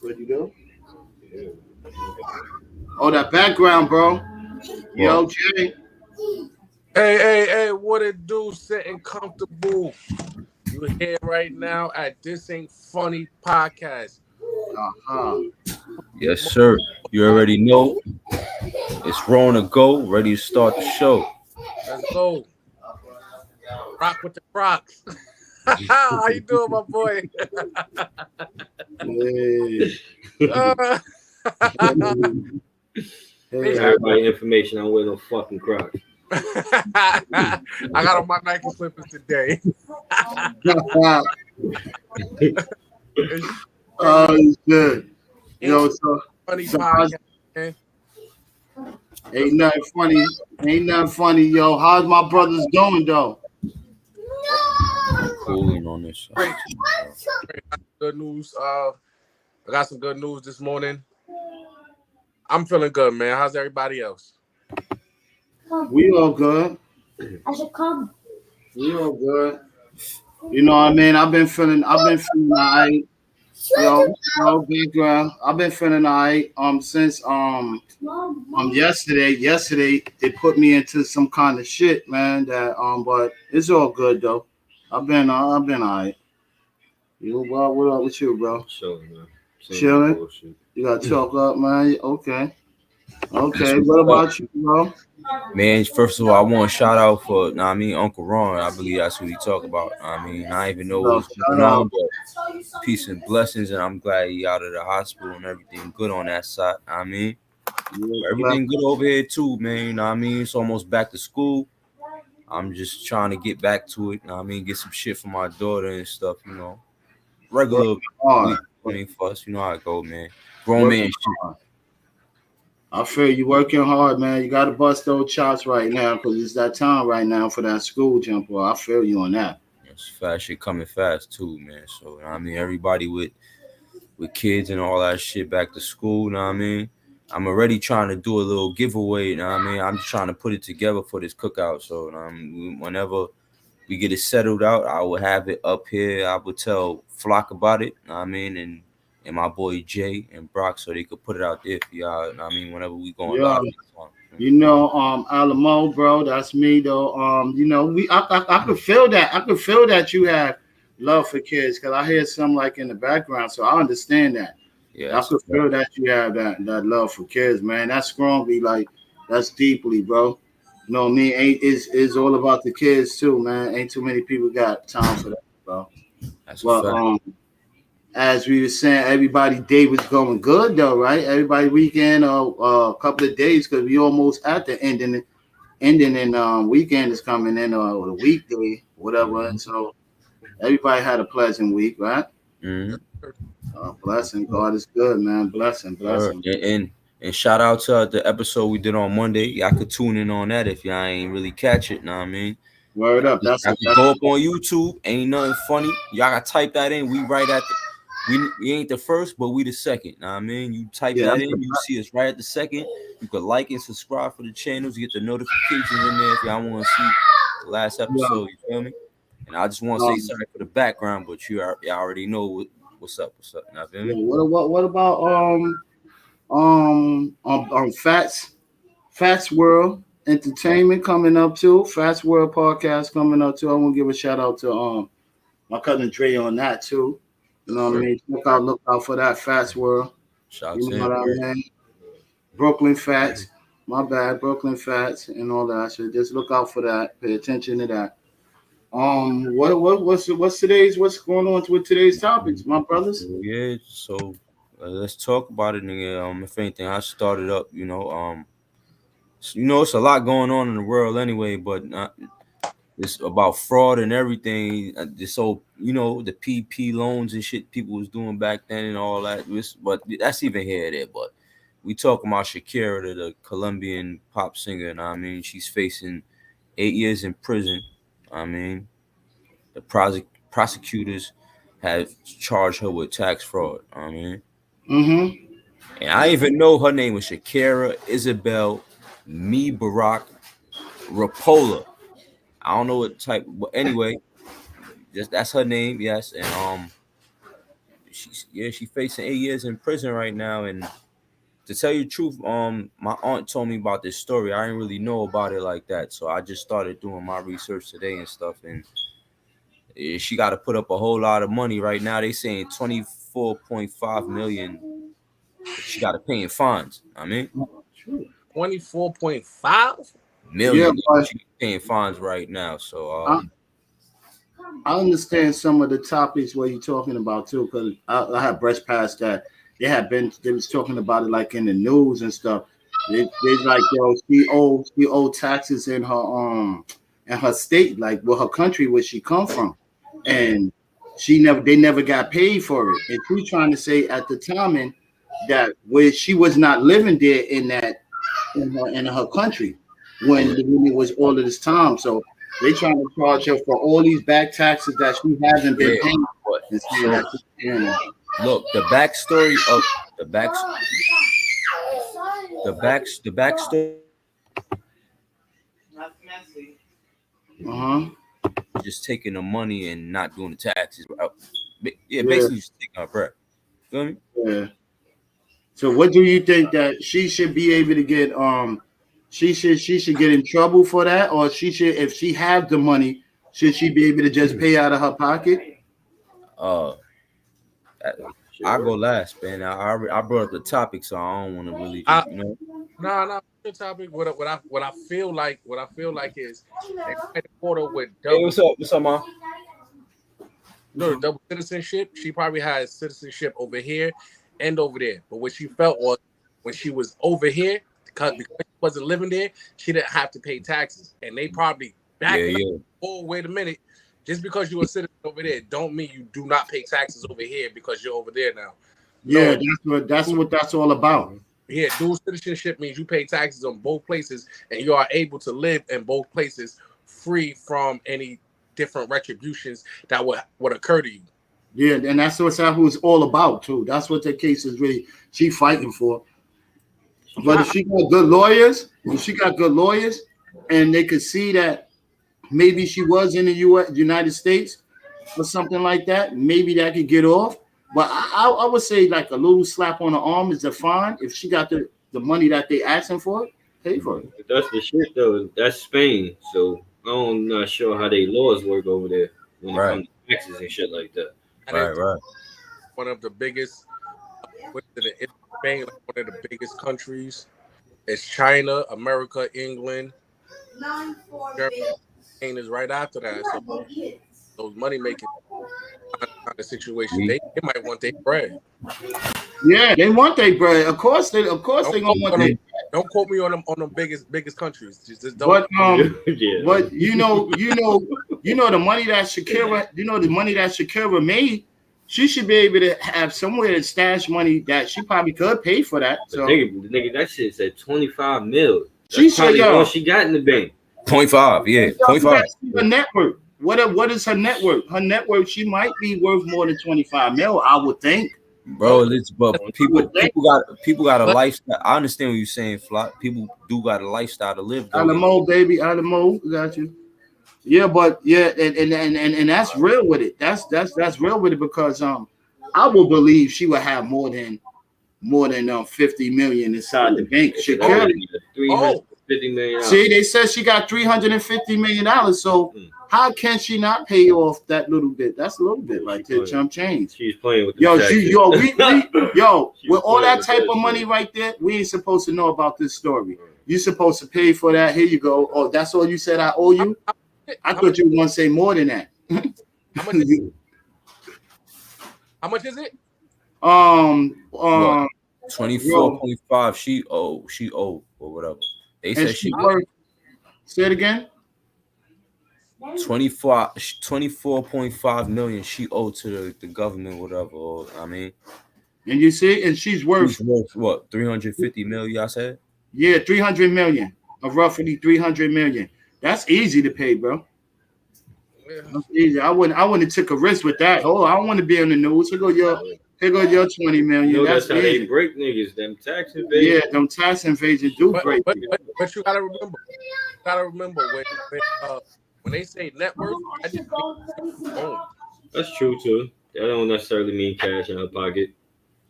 What you do? Oh, that background, bro. What? Yo, Jay. Hey, what it do? Sitting comfortable. You here right now at This Ain't Funny podcast. Uh-huh. Yes, sir. You already know it's wrong to go. Ready to start the show. Let's go. Rock with the Crocs. How you doing, my boy? Hey. Uh, Hey. Nation- Everybody information. I'm wearing no fucking Crocs. I got on my Nike slippers today. It's Oh, shit. Ain't Yo, so, Funny so how's, podcast, man. ain't nothing funny. Ain't nothing funny, yo. How's my brothers doing, though? Cooling on this. Great. Good news. I got some good news this morning. I'm feeling good, man. How's everybody else? We all good. I should come. We all good. You know what I mean? I've been feeling all right. Yo, background. I've been feeling all right. Since yesterday. Yesterday they put me into some kind of shit, man. That but it's all good though. I've been all right. You what up with you, bro? Chilling, man. Chilling. Bullshit. You got to talk up, man. Okay. Okay. That's What what's up. about you, bro? Man, first of all, I want to shout out for, Uncle Ron. I believe that's what he talked about. I even know what's Shout going out. on, but peace and blessings, and I'm glad he out of the hospital and everything good on that side. Everything good over here too, man. You know what I mean? It's almost back to school. I'm just trying to get back to it. You know what I mean? Get some shit for my daughter and stuff, Regular Hard. week for us. You know how it go, man. Grown Working man shit. I feel you working hard, man. You got to bust those chops right now because it's that time right now for that school jumper. I feel you on that. It's fast shit coming fast too, man. So everybody with kids and all that shit back to school, you know what I mean? I'm already trying to do a little giveaway, you know what I mean? I'm just trying to put it together for this cookout. So whenever we get it settled out, I will have it up here. I will tell Flock about it, you know what I mean, and my boy Jay and Brock so they could put it out there for y'all, you know what I mean, whenever we going Yeah. live. You know, Alamo, bro, that's me though. I could feel that. I could feel that you have love for kids because I hear some like in the background, so I understand that. Yeah, I could feel that you have that love for kids, man. That's strongly like that's deeply, bro. You know what I mean? It's all about the kids too, man. Ain't too many people got time for that, bro. that's But a fact. as we were saying, everybody day was going good though, right? Everybody weekend a couple of days because we almost at the ending and weekend is coming in or the weekday, whatever. And so everybody had a pleasant week, right? Mm-hmm. Blessing. God is good, man. Blessing. And shout out to the episode we did on Monday. Y'all could tune in on that if y'all ain't really catch it. Know what I mean? Word up. Y'all could go up on YouTube. Ain't nothing funny. Y'all gotta type that in. We right at we ain't the first, but we the second. Know what I mean? You type that in, you see us right at the second. You could like and subscribe for the channels, get the notifications in there if y'all want to see the last episode. You feel me? And I just want to say sorry for the background, but y'all already know what's up. You know what I mean? What about Fats World Entertainment coming up too? Fats World Podcast coming up too. I want to give a shout out to my cousin Dre on that too. You know what I mean? Look out for that Fats World. You know what I mean? Brooklyn Fats. My bad, Brooklyn Fats and all that shit. Just look out for that. Pay attention to that. What's going on with today's topics, my brothers? Yeah, so let's talk about it, nigga. If anything, I started up, it's a lot going on in the world anyway, but it's about fraud and everything. This whole, the PP loans and shit people was doing back then and all that. But that's even here or there. But we talking about Shakira, the Colombian pop singer. And I mean, she's facing 8 years in prison. I mean, the prosecutors have charged her with tax fraud. I mean, and I even know her name was Shakira Isabel Me Barack Rapola. I don't know what type, but anyway, that's her name, yes. And she's facing 8 years in prison right now. And to tell you the truth, my aunt told me about this story. I didn't really know about it like that, so I just started doing my research today and stuff. And she got to put up a whole lot of money right now. They saying 24.5 million. She got to pay in fines. I mean, 24.5 Yeah, million. but She paying fines right now. So I understand some of the topics what you're talking about too, because I had brushed past that. They was talking about it like in the news and stuff. They like, yo, she owed taxes in her state, like with her country where she come from, and they never got paid for it. And she's trying to say at the timing that where she was not living there in her country when it was all of this time. So they trying to charge her for all these back taxes that she hasn't been yeah. paying, But and saying so that she's paying them. look, the backstory of the back the backstory Uh-huh. just taking the money and not doing the taxes. Yeah, Yeah, basically just taking her breath. Feel me? yeah. So what do you think that she should be able to get? She should get in trouble for that, or she should, if she have the money, should she be able to just pay out of her pocket? Uh, I go last, man. I brought up the topic, so I don't want to really I just, you know. nah, good topic. What I feel like is they might have caught her with Hey, double, what's up? What's up, man? no, the double citizenship. She probably has citizenship over here and over there. But what she felt was when she was over here, because she wasn't living there, she didn't have to pay taxes. And they probably Yeah, backed it up. yeah. Oh, wait a minute. Just because you're a citizen over there, don't mean you do not pay taxes over here because you're over there now. Yeah, No, that's what that's all about. yeah, dual citizenship means you pay taxes on both places and you are able to live in both places free from any different retributions that would occur to you. Yeah, and that's what it's all about too. That's what the case is really she fighting for. But if I, she got good lawyers, and they could see that maybe she was in the United States or something like that, maybe that could get off. But I would say like a little slap on the arm is a fine. If she got the money that they asking for, pay for it. But that's the shit though. That's Spain, so I'm not sure how they laws work over there when it Right, comes to taxes and shit like that. and right, it's right. one of the biggest, what is it, it's Spain, like one of the biggest countries. It's China, America, England, Germany. Spain is right after that. So those money making kind of situation, We, they might want their bread. Yeah, they want their bread. Of course Don't they quote gonna me want on them. their. Don't quote me on them biggest countries. Just don't. But Yeah. but the money that Shakira made, she should be able to have somewhere to stash money that she probably could pay for that. But So nigga, that shit said 25 mil. she That's said, probably all yo, she got in the bank. 0.5, yeah, you got 0.5. to see her net worth. What is her net worth? Her net worth, she might be worth more than 25 mil, I would think. Bro, but I would think. people got a But lifestyle. I understand what you're saying, Flock. People do got a lifestyle to live though. Alamo, baby, Alamo, got you. Yeah, but yeah, and that's real with it. That's real with it because I would believe she would have more than 50 million inside the bank. Shit, that oh, Shakira, nigga got oh, $350 million. see, they said she got $350 million. So how can she not pay off that little bit? That's a little bit right there, chump change. She's playing with the Yo, taxes. She with was all playing that with type that of money shit. right there, we ain't supposed to know about this story. You supposed to pay for that. Here you go. Oh, that's all you said I owe how, you? how, I how much? thought you were gonna say more than that. How much? How much is it? What? Yo, 24.5 she owe or whatever. They and said she she worth. Say it again. 24.5 million she owed to the government, whatever. Or, I mean, And you see, and she's worth she's worth what, 350 million, I said? 300 million, of roughly 300 million. That's easy to pay, bro. Yeah. That's easy. I wouldn't have took a risk with that. Oh, I don't want to be on the news. Here go your 20 You million. know That's that's how they easy. break niggas. Them tax Yeah, evasion. them tax invasions do But break but you. but you gotta remember when they say net worth, that just means own. That's true too. That don't necessarily mean cash in her pocket.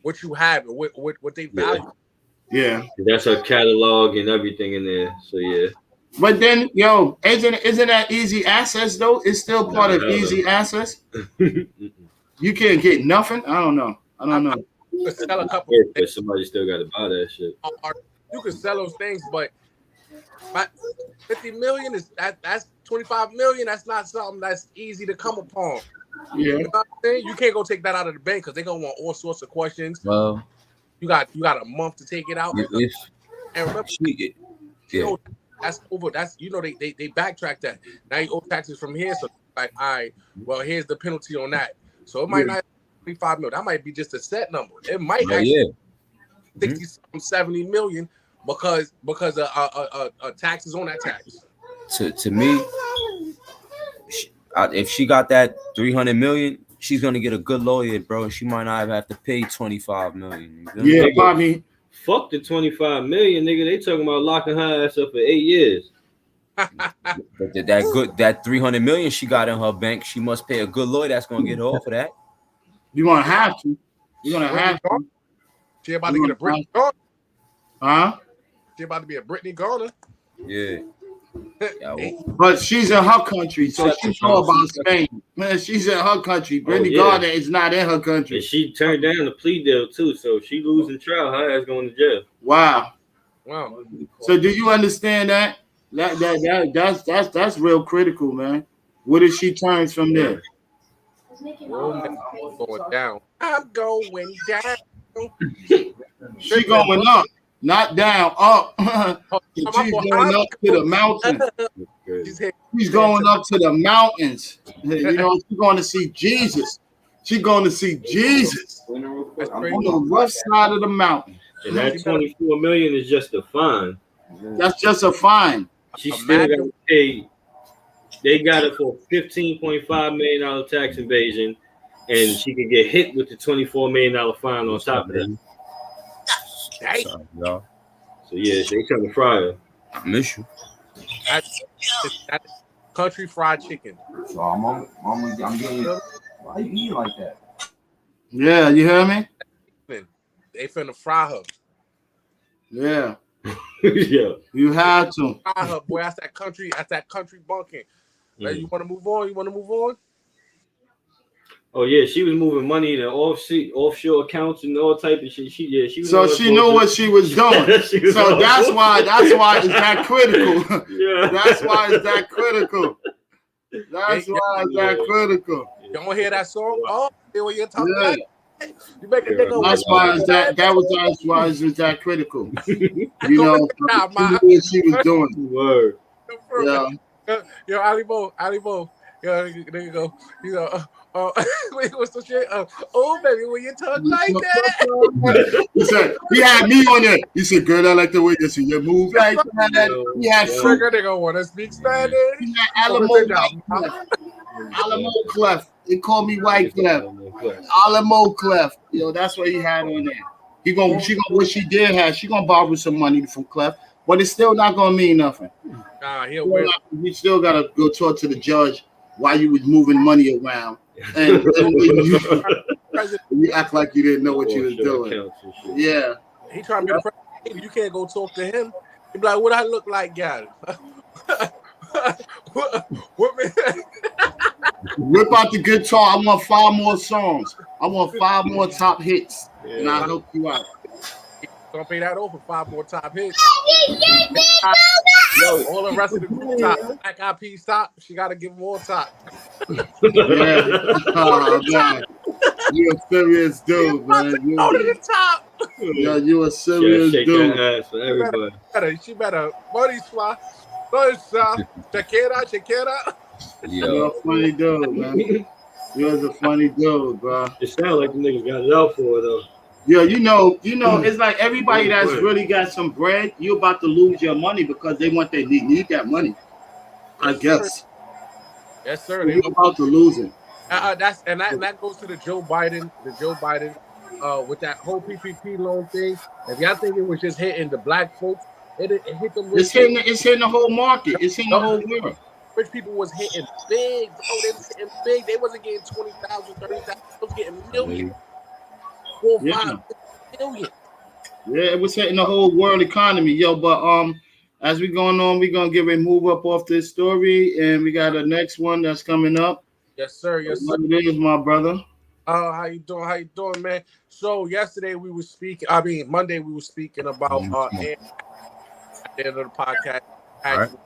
What you have and what they value. Yeah. That's her catalog and everything in there. So yeah. But then, yo, isn't that easy access though? It's still part of easy access. You can't get nothing. I don't know. You could sell a couple Yeah, but somebody still got to buy that shit. or you could sell those things, but 50 million that's 25 million. That's not something that's easy to come upon. Yeah. You know what I'm saying? You can't go take that out of the bank because they're gonna want all sorts of questions. Well, You got a month to take it out. if And remember, she, yeah, that's over. That's they backtrack that. Now you owe taxes from here. So like, all right, well here's the penalty on that. So it might not be 25 million. That might be just a set number. It might actually 60 70 million because taxes on that tax. to me, if she got that 300 million, she's gonna get a good lawyer, bro. She might not have to pay 25 million. Yeah, Bobby. Fuck the 25 million, nigga. They talking about locking her ass up for 8 years. But that 300 million she got in her bank, she must pay a good lawyer that's gonna get her off of that. You're gonna have to. You're gonna have to. She about to get a Britney Garner. Huh? She about to be a Britney Garner. Yeah. But she's in her country, so she's all about Spain. Man, she's in her country. Brittany Garner is not in her country. And she turned down the plea deal too, so if she losing trial, her ass going to jail. Wow. So do So you understand that? That's real critical, man. What if she turns from there? going down. I'm going down. She going up, not down, up. She's going up to the mountains. She's going up to the mountains. You know, she's going to see Jesus. She's going to see Jesus on the rough side of the mountain. And that 24 million is just a fine. That's just a fine. She still got to pay. They got her for $15.5 million tax evasion, and she could get hit with the $24 million fine on top of that. So yeah, they trying to fry her. I miss you. That's country fried chicken. So I'm getting. Why you eating like that? Yeah, you hear me? They finna fry her. Yeah. Yeah. You had to. Fry her, boy. That's that country bunking. Like, you want to move on? You want to move on? Oh yeah, she was moving money to offshore accounts and all type of shit. She was. So she knew what she was doing. So that's why it's that critical. Yeah. That's why it's that critical. That's why it's that critical. You don't hear that song? Oh, hear what you're talking Yeah. about? You make a nigga. That's why it's that critical. You know, she knew what she was doing. Word. Yeah. Yo, Ali Bo. Yo, there you go. You know, wait, what's the shit? Oh, baby, when you talk like that. He said, he had me on there. He said, girl, I like the way you see you move like that. He had fruit. Nigga want to speak Spanish. He had Alamo Clef. They call me White Clef. Alamo Clef. Yo, that's what he had on there. What she did have, she gonna borrow some money from Clef, but it's still not gonna mean nothing. Nah, You still gotta go talk to the judge why you was moving money around, and you act like you didn't know what you was doing. Yeah, he trying to be the president. You can't go talk to him. He be like, "What I look like, guy?" what man? Whip out the guitar. I want 5 more songs. I want 5 more top hits, and I'll help you out. Gonna pay that over 5 more top hits. Yo, all the rest of the group top. Black Eyed Peas top. She gotta give more top. Yeah. Oh, man. You a serious dude, man. Go to the top. Yeah, you a serious shake dude. that ass for everybody. She better money swap. Shakira. You're a funny dude, man. You're a funny dude, bro. It sounds like the niggas got it out for her though. Yeah, you know, it's like everybody that's really got some bread, you're about to lose your money because they need that money. I guess. Yes, sir. You're about to lose it. That goes to the Joe Biden with that whole PPP loan thing. If y'all think it was just hitting the black folks, it hit them. It's hitting the whole market. It's hitting the whole world. rich people was hitting big, bro. They was hitting big. They wasn't getting 20,000, 30,000. They was getting millions, 4, Yeah. 5 million. Yeah, it was hitting the whole world economy, yo. But as we going on, we're gonna give a move up off this story, and we got a next one that's coming up. Yes, sir. Yes, sir. What it is, my brother? How you doing? How you doing, man? So yesterday we were speaking. Monday we were speaking about at the end of the podcast, actually,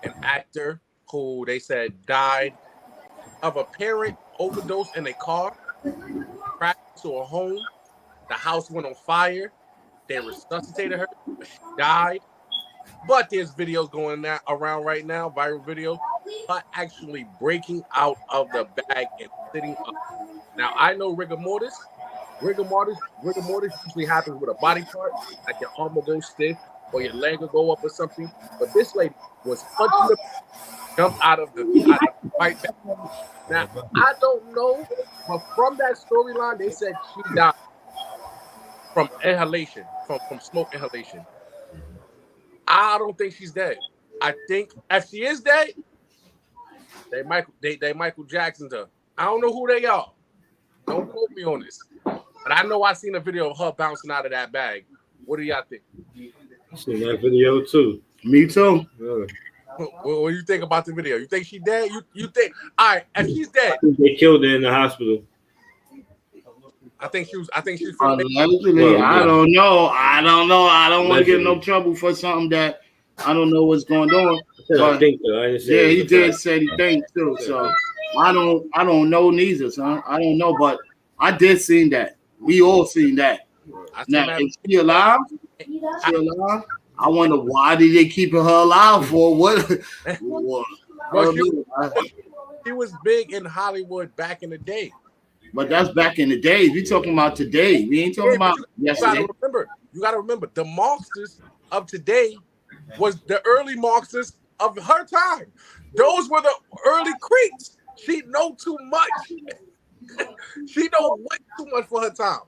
an actor who they said died of apparent overdose in a car, crashed into a home. The house went on fire. They resuscitated her. She died. But there's videos going around right now, viral video, but actually breaking out of the bag and sitting up. Now I know rigor mortis. Rigor mortis usually happens with a body part, like your arm will go stiff or your leg will go up or something. But this lady was punching the jump out of the right back. Now I don't know, but from that storyline, they said she died from inhalation, from smoke inhalation. I don't think she's dead. I think if she is dead, they Michael Jackson's her. I don't know who they are. Don't quote me on this. But I know I seen a video of her bouncing out of that bag. What do y'all think? I seen that video too. Me too. What do you think about the video? You think she dead? You think all right, if she's dead. I think they killed her in the hospital. I think she's from Allegedly, Well, I yeah. don't know. I don't want to get in no Allegedly. trouble for something that I don't know what's going on. I said I But think though. I didn't say yeah, it was he a did fact. say he thinks too. So I don't know neither, son. I don't know, but I did see that. We all seen that. I seen Now, that. is she alive? She alive? I wonder why did they keep her alive for? What? Well, she was big in Hollywood back in the day. But that's back in the days. We talking about today. We ain't talking about yesterday. You gotta remember, the monsters of today was the early monsters of her time. Those were the early creeps. She know too much. She know way too much for her time.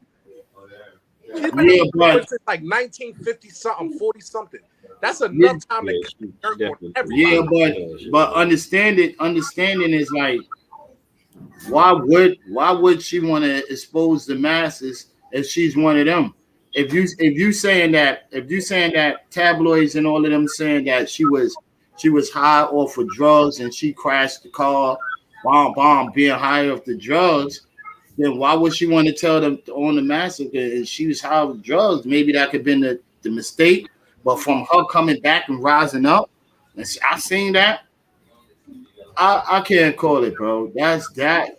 She's been Yeah, in but since like 1950 something, 40 something. That's enough time to get dirt on everybody. yeah, but understanding is like, why would she want to expose the masses if she's one of them? If you saying that tabloids and all of them saying that she was high off of drugs and she crashed the car, being high off the drugs, then why would she want to tell them on the massacre if she was high off drugs? Maybe that could have been the mistake, but from her coming back and rising up, and I seen that. I can't call it, bro. That.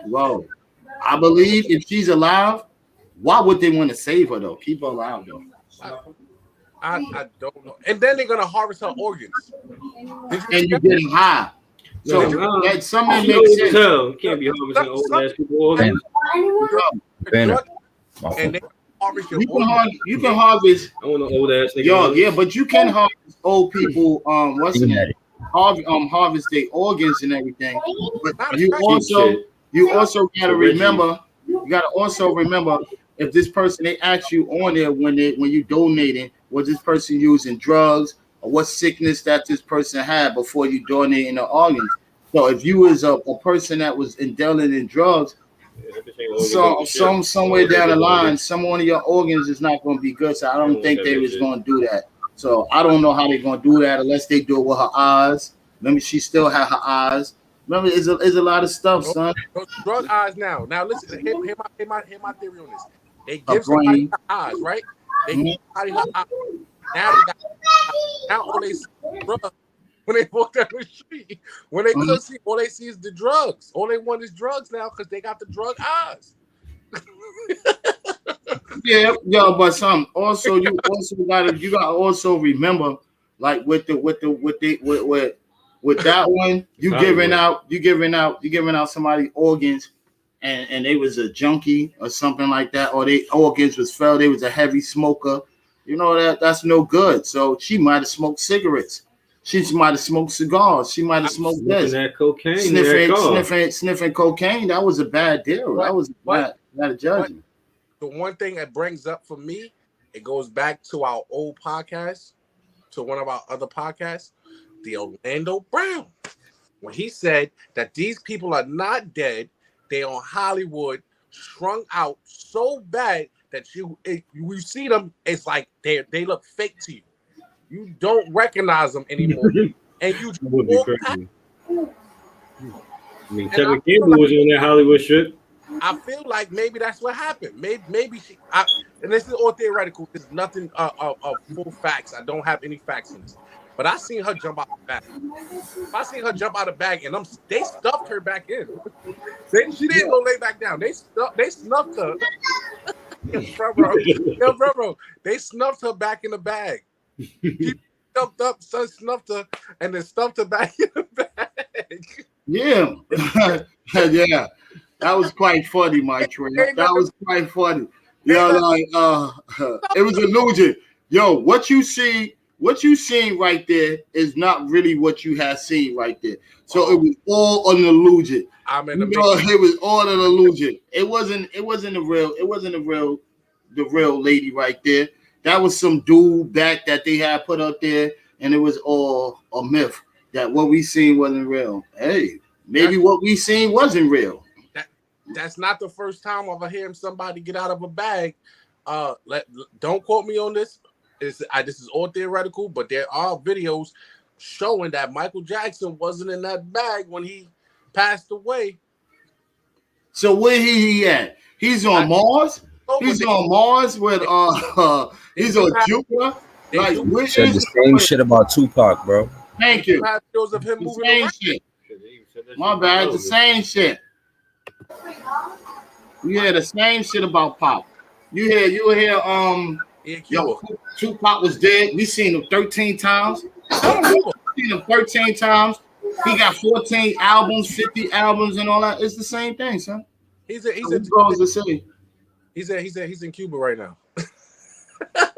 Whoa. I believe if she's alive, why would they want to save her though? Keep her alive though. I don't know. And then they're gonna harvest her organs. And you're getting high. So that something She makes old as sense. hell. You can't be harvesting old ass people organs. And they harvest your You can harvest. I want an old ass nigga. Yo, yeah, but you can harvest old people. What's the name? Harvest their organs and everything. But you also gotta remember. You gotta also remember if this person they ask you on there when you donating, was this person using drugs or what sickness that this person had before you donating the organs. So if you was a person that was indulging in drugs, somewhere down the line, some one of your organs is not going to be good. So I don't think they was going to do that. So I don't know how they're going to do that unless they do it with her eyes. Remember, she still had her eyes. Remember, it's a lot of stuff, son. Those drug eyes now. Now listen, hear my theory on this. They give somebody her eyes, right? They give somebody her eyes. Now all they see is drugs. When they walk down the street, when they could see, all they see is the drugs. All they want is drugs now because they got the drug eyes. Yeah, but also you gotta also remember, like with that one, you giving out somebody organs and they was a junkie or something like that, or they organs was fell, they was a heavy smoker. You know that's no good. So she might have smoked cigarettes. She might have smoked cigars. She might have smoked this. That cocaine. Sniffing cocaine. That was a bad deal. That was bad judgment. The one thing that brings up for me, it goes back to our old podcast, to one of our other podcasts. the Orlando Brown, when he said that these people are not dead, they on Hollywood, strung out so bad that you see them, it's like they look fake to you. You don't recognize them anymore, and you just That would be walk past. crazy. I mean, And Kevin Campbell was on that Hollywood strip. I feel like maybe that's what happened. Maybe she. And this is all theoretical. There's nothing of full facts. I don't have any facts on this. But I seen her jump out the bag. I seen her jump out of the bag, and they stuffed her back in. She didn't go lay back down. They snuffed her. bro. They snuffed her back in the bag. She jumped up, son snuffed her, and then stuffed her back in the bag. Yeah. Yeah. That was quite funny, Mike Trey. That was quite funny. Yeah, like it was illusion. Yo, what you seen right there is not really what you had seen right there. So it was all an illusion. It was all an illusion. It wasn't the real lady right there. That was some dude back that they had put up there, and it was all a myth that what we seen wasn't real. Hey, maybe what we seen wasn't real. That's not the first time I've heard somebody get out of a bag. Don't quote me on this. This is all theoretical, but there are videos showing that Michael Jackson wasn't in that bag when he passed away. So where he at? He's on Mars. He's on Mars with he's on Jupiter. Like he said the same shit about Tupac, bro. Thank you. Videos of him moving around. Shit. My bad. The same shit. You hear the same shit about Pop. You hear Tupac was dead. We seen him 13 times. We seen him 13 times. He got 14 albums, 50 albums, and all that. It's the same thing, son. He's in Cuba right now.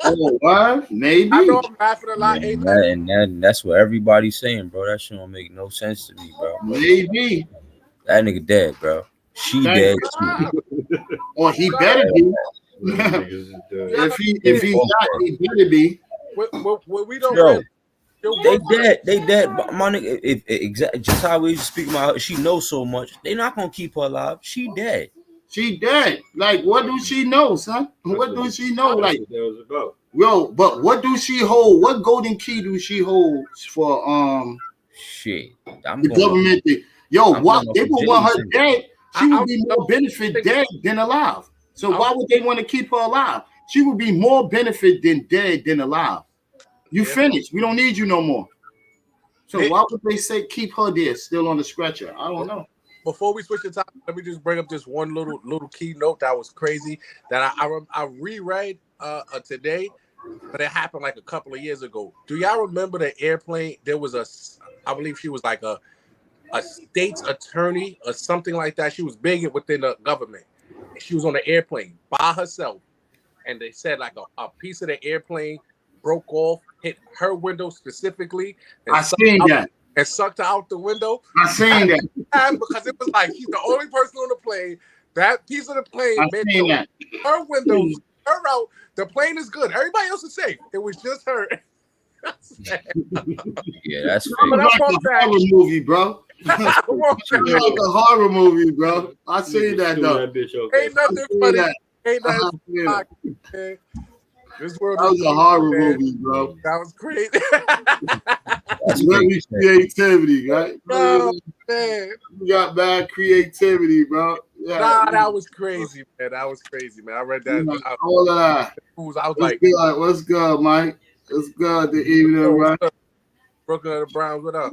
Oh, what? Maybe. I know I'm laughing a lot. And that's what everybody's saying, bro. That shit don't make no sense to me, bro. Maybe. That nigga dead, bro. She dead too. Or he better be. if he's not, he better be. We don't. They dead. But my nigga, exactly just how we speak about her, she knows so much. They not gonna keep her alive. She dead. She dead. Like, what do she know, son? What do she know? Like, yo, but what do she hold? What golden key do she hold for shit? The government thing. Yo, what they would want her dead? She would be more benefit dead than alive. So why would they want to keep her alive? She would be more benefit than dead than alive. You finished. We don't need you no more. So why would they say keep her there, still on the stretcher? I don't know. Before we switch the topic, let me just bring up this one little keynote that was crazy that I reread today, but it happened like a couple of years ago. Do y'all remember the airplane? There was I believe she was like a state's attorney or something like that. She was big within the government. She was on the airplane by herself, and they said like a piece of the airplane broke off, hit her window specifically. I seen that. And sucked her out the window. I seen that. Because it was like she's the only person on the plane. That piece of the plane made her windows, her out. The plane is good. Everybody else is safe. It was just her. Yeah, that's fake. Like a horror movie, bro. Like a horror movie, bro. I seen that though. Ain't nothing funny. Ain't nothing funny. This world that was a horror movie, bro. That was crazy. That's really creativity, right? Oh, man. You got bad creativity, bro. Yeah. Nah, that was crazy, man. That was crazy, man. I read that. All of that. I was like, what's good, Mike? What's good? The evening, right? Brooklyn and the Browns, what up?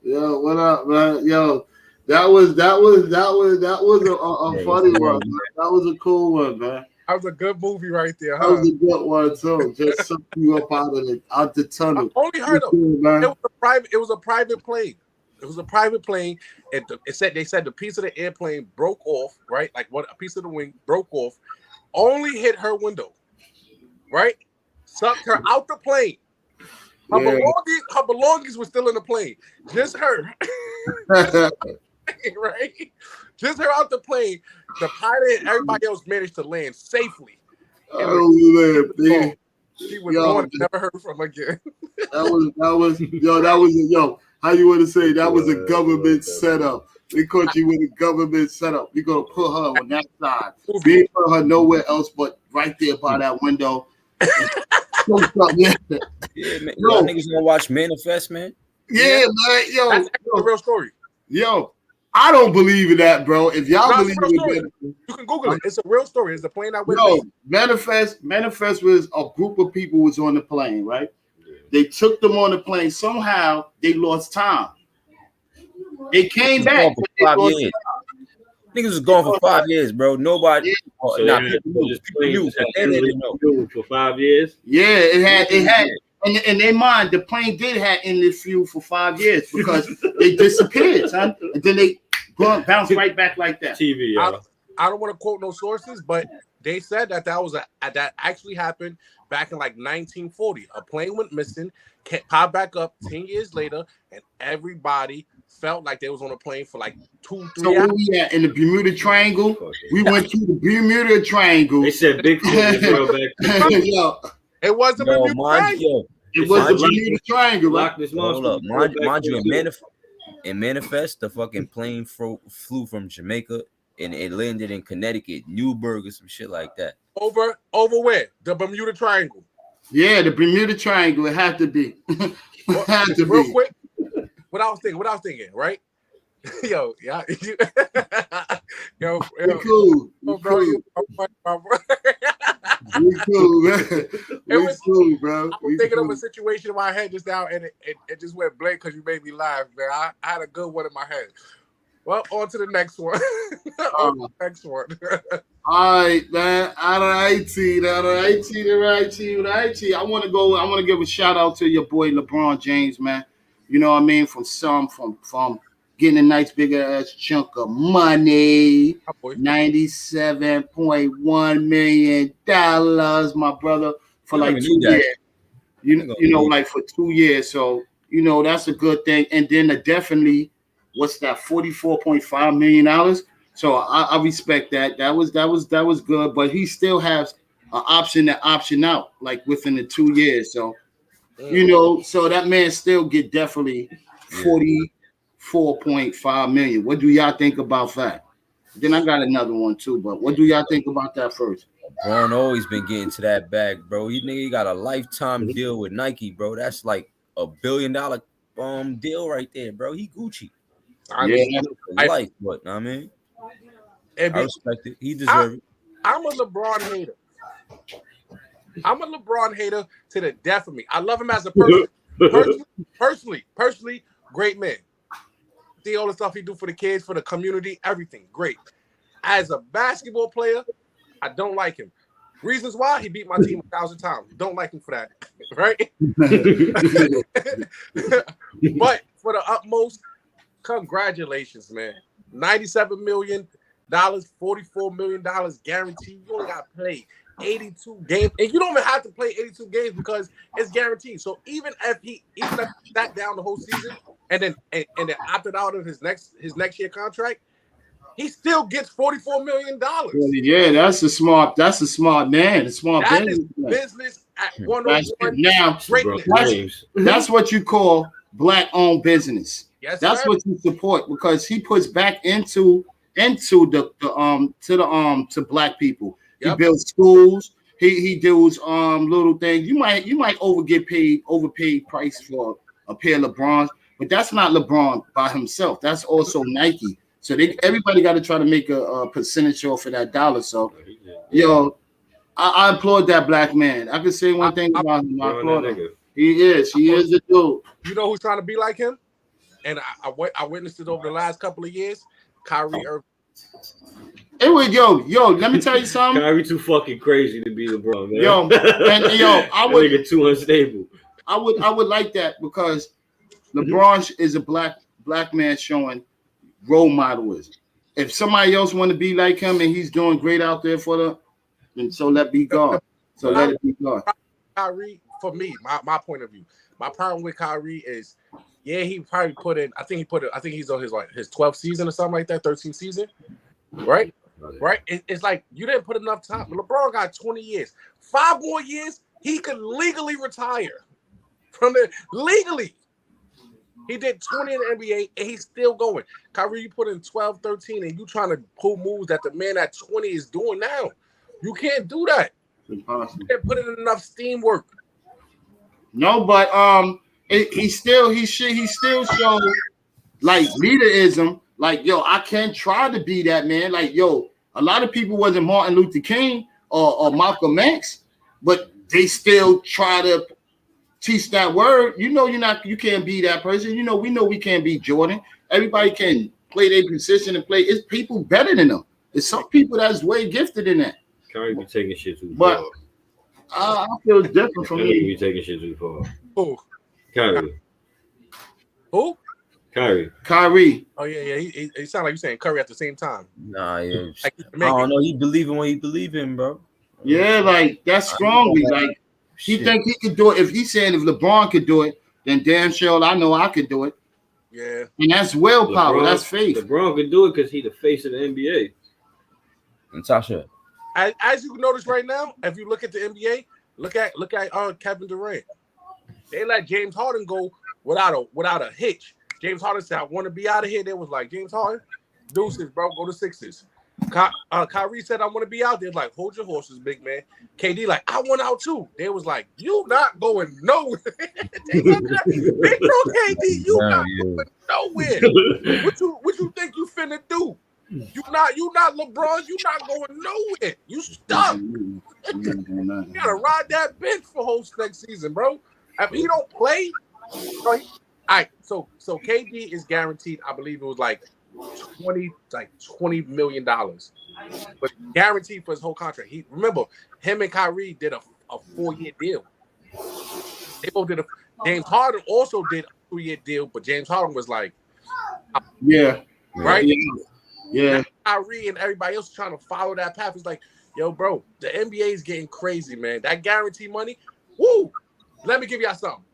Yo, what up, man? Yo, that was a funny one. Man. That was a cool one, man. That was a good movie right there, huh? That was a good one too. Just suck you up out the tunnel. I only heard of it was a private plane. It was a private plane. They said the piece of the airplane broke off, right? Like a piece of the wing broke off, only hit her window, right? Sucked her out the plane. Her belongings were still in the plane. Just her. Right? Just her out the plane. The pilot and everybody else managed to land safely. Oh, man. She was gone. Never heard from her again. How you want to say that was a government setup? They caught you with a government setup. You're gonna put her on that side. We ain't put her nowhere else but right there by that window. Yeah, man. Y'all niggas gonna watch Manifest, man? Yeah, man. That's actually a real story. Yo, I don't believe in that, bro. If y'all believe in that, you can Google it. It's a real story. It's a plane that went. Manifest was a group of people was on the plane, right? They took them on the plane. Somehow they lost time. They came back for 5 years. Niggas was gone for 5 years, bro. Nobody. So people knew. They didn't know for 5 years. Yeah, it had. In their mind, the plane did have endless fuel for 5 years because they disappeared, son. And then they bounced right back like that. TV, I don't want to quote no sources, but they said that that actually happened back in like 1940. A plane went missing, popped back up 10 years later, and everybody felt like they was on a plane for like 2-3 hours. So where we at in the Bermuda Triangle? We went to the Bermuda Triangle. They said Bigfoot was real back. Yo. It wasn't the Bermuda Triangle. It was the Bermuda Triangle. Hold up, mind you, in Manifest, the fucking plane flew from Jamaica and it landed in Connecticut, Newburgh, or some shit like that. Over where? The Bermuda Triangle. Yeah, the Bermuda Triangle. It had to be. Real quick. What I was thinking, right? Yo, yeah, yo, cool. Bro, we cool, man. We cool, bro. I'm thinking of a situation in my head just now, and it just went blank because you made me laugh, man. I had a good one in my head. Well, on to the next one. Next one. All right, man. All right. I want to give a shout out to your boy LeBron James, man. You know what I mean? From getting a nice big ass chunk of money, $97.1 million, my brother, for like 2 years. You know, like for 2 years. So you know that's a good thing. And then definitely, what's that? $44.5 million. So I respect that. That was good. But he still has an option to option out, like within the 2 years. So. You know, so that man still get definitely $44.5 million. What do y'all think about that? Then I got another one too, but what do y'all think about that first? Braun always been getting to that bag, bro. He got a lifetime deal with Nike, bro. That's like $1 billion deal right there, bro. He Gucci. Life, what I mean. I respect it. He deserves it. I'm a LeBron hater. I'm a LeBron hater to the death of me. I love him as a person. Personally, great man. See all the stuff he do for the kids, for the community, everything. Great. As a basketball player, I don't like him. Reasons why: he beat my team 1,000 times. Don't like him for that, right? But for the utmost, congratulations, man. $97 million, $44 million guaranteed. You only got to play 82 games, and you don't even have to play 82 games because it's guaranteed. So even if he sat down the whole season and then opted out of his next year contract, he still gets $44 million. Yeah, that's a smart man. A smart business at 101. Now, that's what you call black-owned business. Yes, that's what you support because he puts back into to black people. He builds schools. He does little things. You might overpaid price for a pair of LeBrons, but that's not LeBron by himself. That's also Nike. So everybody got to try to make a percentage off of that dollar. So, I applaud that black man. I can say one thing about him. I applaud him. He is a dude. You know who's trying to be like him? And I witnessed it over the last couple of years. Kyrie Irving. Anyway, let me tell you something. Kyrie too fucking crazy to be LeBron, man. I would get too unstable. I would like that because LeBron is a black man showing role modelism. If somebody else want to be like him and he's doing great out there for them, then so let be God. So let it be God. Kyrie, for me, my point of view, my problem with Kyrie is, he probably put in. I think he's on his 12th season or something like that, 13th season, right? Right? It's like you didn't put enough time. LeBron got 20 years. 5 more years, he could legally retire. from the legally. He did 20 in the NBA, and he's still going. Kyrie, you put in 12, 13, and you trying to pull moves that the man at 20 is doing now. You can't do that. It's impossible. You can't put in enough steam work. No, but he still showed like leaderism. Like, yo, I can't try to be that man. Like, yo, a lot of people wasn't Martin Luther King or Malcolm X, but they still try to teach that word. You know, you can't be that person. You know, we can't be Jordan. Everybody can play their position and play. It's people better than them. There's some people that's way gifted in that. Kyrie be taking shit too But far. I feel it's different from Kyrie me. be taking shit too far. Who? Kyrie. Who? Kyrie. Oh yeah. He sound like you saying Curry at the same time. Nah, yeah. Like I don't know. He believe in what he believe in, bro. Yeah, like that's strongly. Like he think he could do it. If he's saying if LeBron could do it, then damn sure I know I could do it. Yeah. And that's willpower. That's faith. LeBron could do it because he the face of the NBA. Natasha. As you notice right now, if you look at the NBA, look at Kevin Durant. They let James Harden go without a hitch. James Harden said, "I want to be out of here." They was like, "James Harden, deuces, bro, go to Sixers." Kyrie said, "I want to be out there." Like, hold your horses, big man. KD like, "I want out too." They was like, "You not going nowhere." they told KD, "You not going nowhere." What you think you finna do? You not LeBron. You not going nowhere. You stuck. You gotta ride that bench for whole next season, bro. If he don't play, all right. So KD is guaranteed. I believe it was like $20 million, but guaranteed for his whole contract. Remember him and Kyrie did a 4-year deal. They both did James Harden also did a 2-year deal, but James Harden was like, yeah, right. Yeah. Now, Kyrie and everybody else trying to follow that path. It's like, yo, bro, the NBA is getting crazy, man. That guarantee money, woo. Let me give y'all something.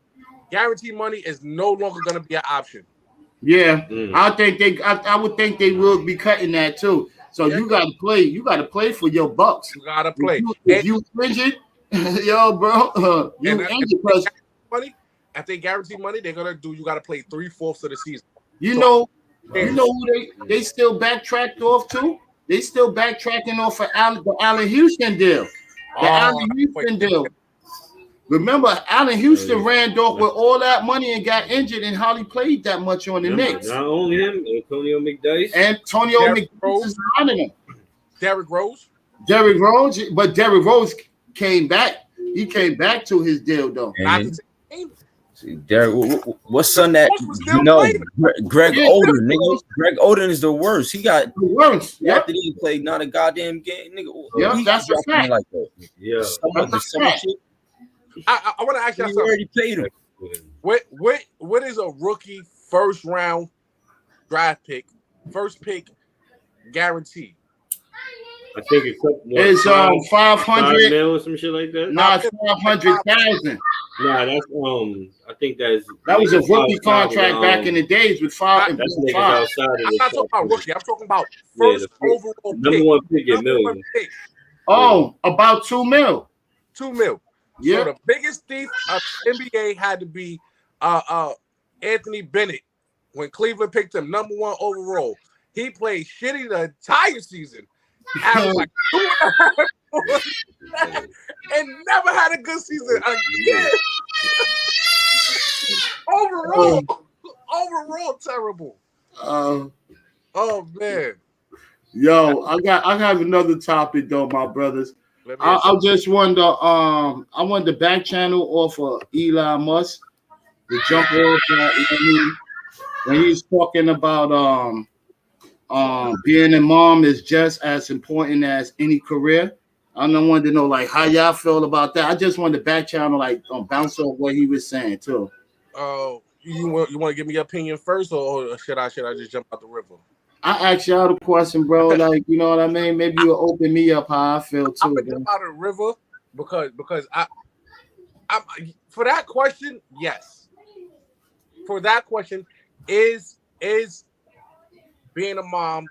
Guarantee money is no longer going to be an option. Yeah, I would think they will be cutting that too. So you got to play. You got to play for your bucks. You got to play. If you injured, yo, bro, you injured because money. If they guarantee money, they're gonna do. You got to play 3/4 of the season. You know who they still backtracked off to? They still backtracking off of the Allen Houston deal. The Allen Houston deal. Remember, Allen Houston ran off with all that money and got injured and hardly played that much on the Knicks. Not only him, Antonio McDyess. Antonio McDyess is running him. Derrick Rose, but Derrick Rose came back. He came back to his deal though. See, Derek, what's son that you know? Greg Oden, nigga. Greg Oden is the worst. He got the worst. After he played not a goddamn game, nigga. Yeah, that's a fact. Like that. Yeah, I want to ask y'all something. Already paid him. What is a rookie first round draft pick, first pick guarantee? I think it's 500 mil or some shit like that. Nah, 500,000. Nah, that's I think that was a rookie contract back in the days with five. That's niggas outside. I'm not talking about rookie. I'm talking about first overall pick. Number one pick at million. Oh, about 2 mil. 2 mil. Yeah. So the biggest thief of NBA had to be Anthony Bennett when Cleveland picked him number 1 overall. He played shitty the entire season. Averaged like 2.5 and never had a good season again. Overall terrible. Oh man. Yo, I have another topic though, my brothers. I just wonder. I want the back channel off of Elon Musk to jump off when he's talking about being a mom is just as important as any career. I don't want to know like how y'all feel about that. I just want the back channel like bounce off what he was saying too. You want to give me your opinion first, or should I just jump out the river? I asked y'all the question, bro. Like, you know what I mean? Maybe you'll open me up how I feel too. I'm gonna jump out of the river because I for that question, yes. For that question, is being a mom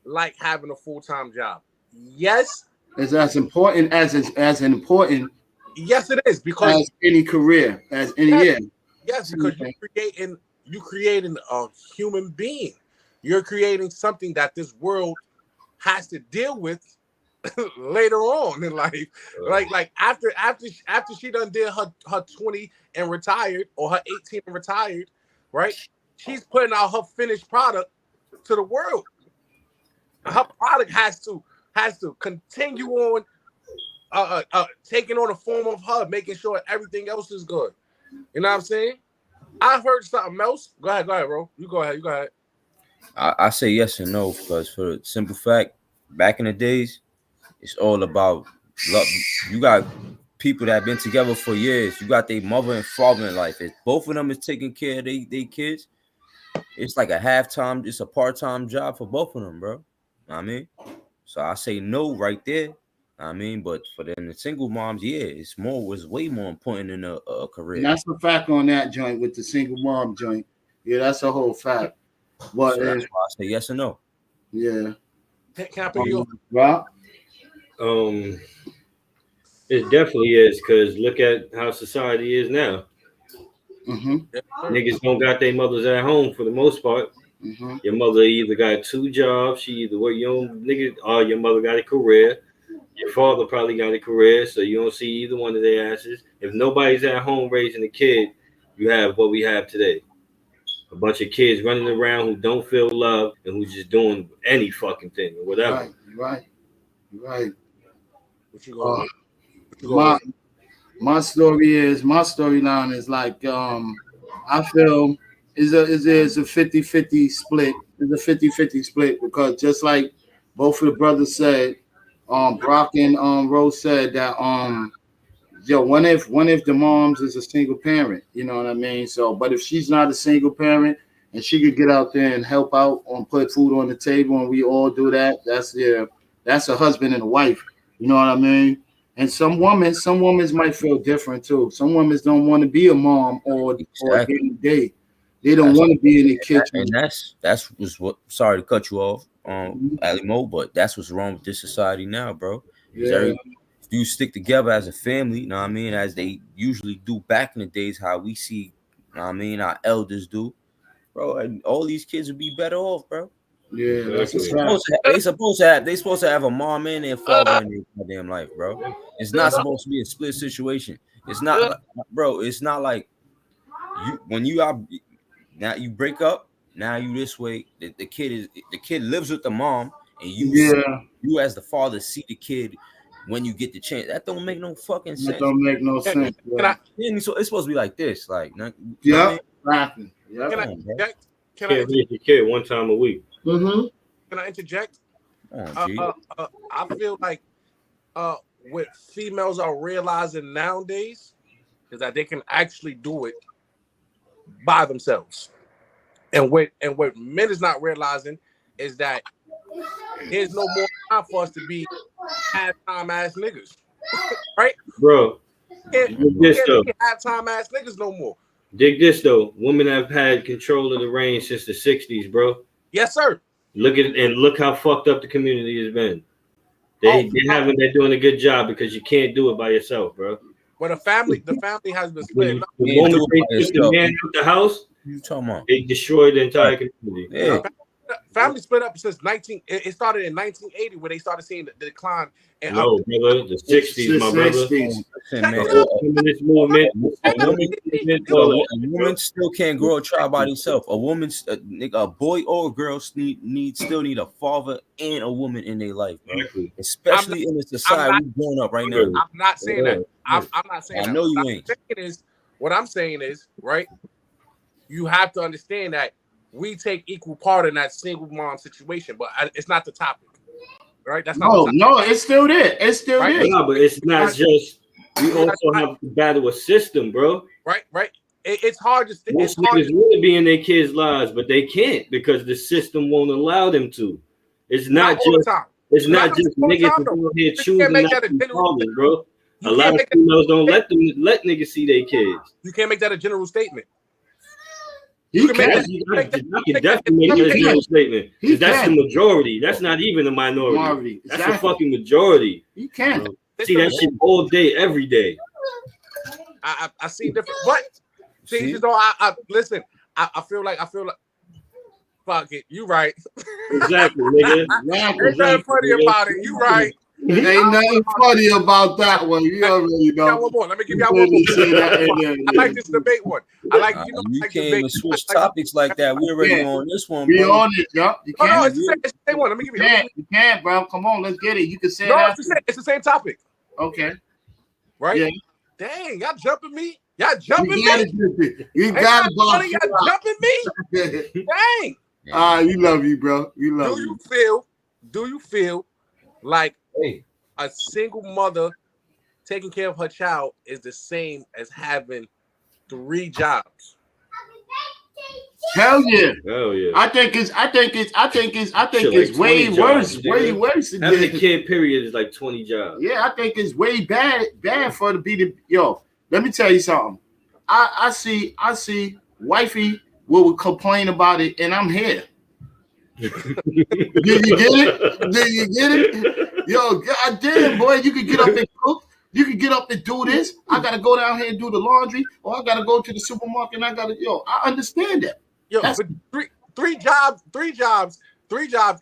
like having a full-time job? Yes. It's as important as important Yes, it is because as any career, as any yes, because you creating a human being. You're creating something that this world has to deal with later on in life. Like after she done did her 20 and retired, or her 18 and retired, right? She's putting out her finished product to the world. Her product has to continue on taking on the form of her, making sure everything else is good. You know what I'm saying? I've heard something else. Go ahead, bro. You go ahead. I say yes and no because for the simple fact, back in the days, it's all about love. You got people that have been together for years. You got their mother and father in life. If both of them is taking care of their kids, it's like it's a part-time job for both of them, bro. Know what I mean? So I say no right there. Know what I mean, but for the single moms, yeah, was way more important than a career. And that's a fact on that joint with the single mom joint. Yeah, that's a whole fact. But So that's why I say yes or no. Yeah. Can I put you Rob? It definitely is, because look at how society is now. Mm-hmm. Niggas don't got their mothers at home for the most part. Mm-hmm. Your mother either got 2 jobs, she either work your own nigga, or your mother got a career. Your father probably got a career, so you don't see either one of their asses. If nobody's at home raising a kid, you have what we have today. A bunch of kids running around who don't feel love and who's just doing any fucking thing or whatever. Right. What you going with? My storyline is like I feel is a 50-50 split. It's a 50-50 split because just like both of the brothers said, Brock and Rose said that one if the moms is a single parent, you know what I mean? So but if she's not a single parent and she could get out there and help out and put food on the table and we all do that, that's a husband and a wife, you know what I mean? And some women might feel different too. Some women don't want to be a mom or day. They don't want to be in the kitchen. And that's what. Sorry to cut you off, Ali Mo, but that's what's wrong with this society now, bro. Yeah. If you stick together as a family, you know what I mean, as they usually do back in the days, how we see, you know what I mean, our elders do, bro, and all these kids would be better off, bro. Yeah, that's they supposed to have a mom and a father in their goddamn life, bro. It's not supposed to be a split situation. It's not, bro. It's not like when you are now you break up. Now you this way. The kid lives with the mom, and you as the father see the kid when you get the chance. That don't make no fucking sense. That don't make no sense. So it's supposed to be like this, like yeah. Can I raise your kid one time a week? Mm-hmm. Can I interject? I feel like what females are realizing nowadays is that they can actually do it by themselves. And what men is not realizing is that there's no more time for us to be half-time ass niggas. Right? Bro. Can't be half-time ass niggas no more. Dig this though. Women have had control of the reign since the 60s, bro. Yes, sir. Look how fucked up the community has been. They're doing a good job because you can't do it by yourself, bro. When the family has been split up. The moment they took the man out the house, you talking about? They destroyed the entire community. Yeah. Family split up since it started in 1980 where they started seeing the decline. And no, brother, the 60s, my brother. Feminist movement. A woman still can't grow a child by herself. A boy or a girl still need a father and a woman in their life, bro. Especially in the society we're growing up right now. I'm not saying that. I'm not saying that. I know you ain't. What I'm saying is, right? You have to understand that we take equal part in that single mom situation, but it's not the topic, right? That's not. No, it's still there. It's still there. No, but it's not just. We also have to battle a system, bro. Right. It's hard to. Most niggas want to be in their kids' lives, but they can't because the system won't allow them to. It's not just. It's not just niggas out here choosing not to be fathers, bro. A lot of females don't let niggas see their kids. You can't make that a general statement. You can definitely make that a general statement. Because that's the majority. That's not even a minority. That's a fucking majority. You can. See that shit all day, every day. I see different. What? See, you know, I listen. I feel like fuck it. You right. Exactly, nigga. Ain't nothing funny about it. You right. Ain't nothing funny about that one. You already know. One more. Let me give y'all one more. I like this debate one. I like you like can't debate. even switch topics like that. We already on this one, We bro. on it, yo. You Oh, can't. no, it's the same one. Let me give you. You can't, bro. Come on, let's get it. You can say No, that. it's the same topic. Okay. Right? Yeah. Dang, y'all jumping me? Y'all jumping me? You got it, boss. Y'all jumping me? Dang. You love you, bro. You love you. Do you feel like a single mother taking care of her child is the same as having 3 jobs? Hell yeah. Hell yeah. I think it's Shit, way like 20 worse. jobs, Way nigga. worse than Having a this. kid period is like 20 jobs. Yeah, I think it's way bad for it to be the yo. Let me tell you something. I see wifey will complain about it, and I'm here. Did you get it? Did you get it? Yo, goddamn, boy, you could get up and cook. You could get up and do this. I gotta go down here and do the laundry, or I gotta go to the supermarket and I gotta I understand that. Yo, but three jobs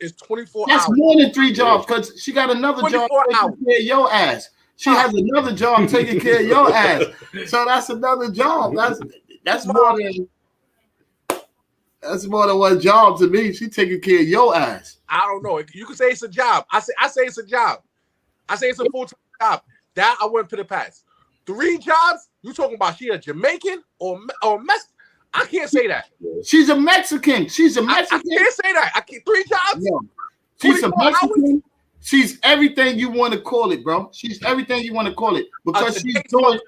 is 24 That's hours. more than 3 jobs because she got another job 24 taking hours. care of your ass. She has another job taking care of your ass. So that's another job. That's more than one job to me. She taking care of your ass. I don't know. You can say it's a job. I say it's a job. I say it's a full-time job. That I wouldn't put it past. 3 jobs? You talking about she a Jamaican or Mexican? I can't say that. She's a Mexican. She's a Mexican. I can't say that. I can't 3 jobs? Yeah. She's a Mexican. Hours? She's everything you want to call it, bro. She's everything you want to call it because she's doing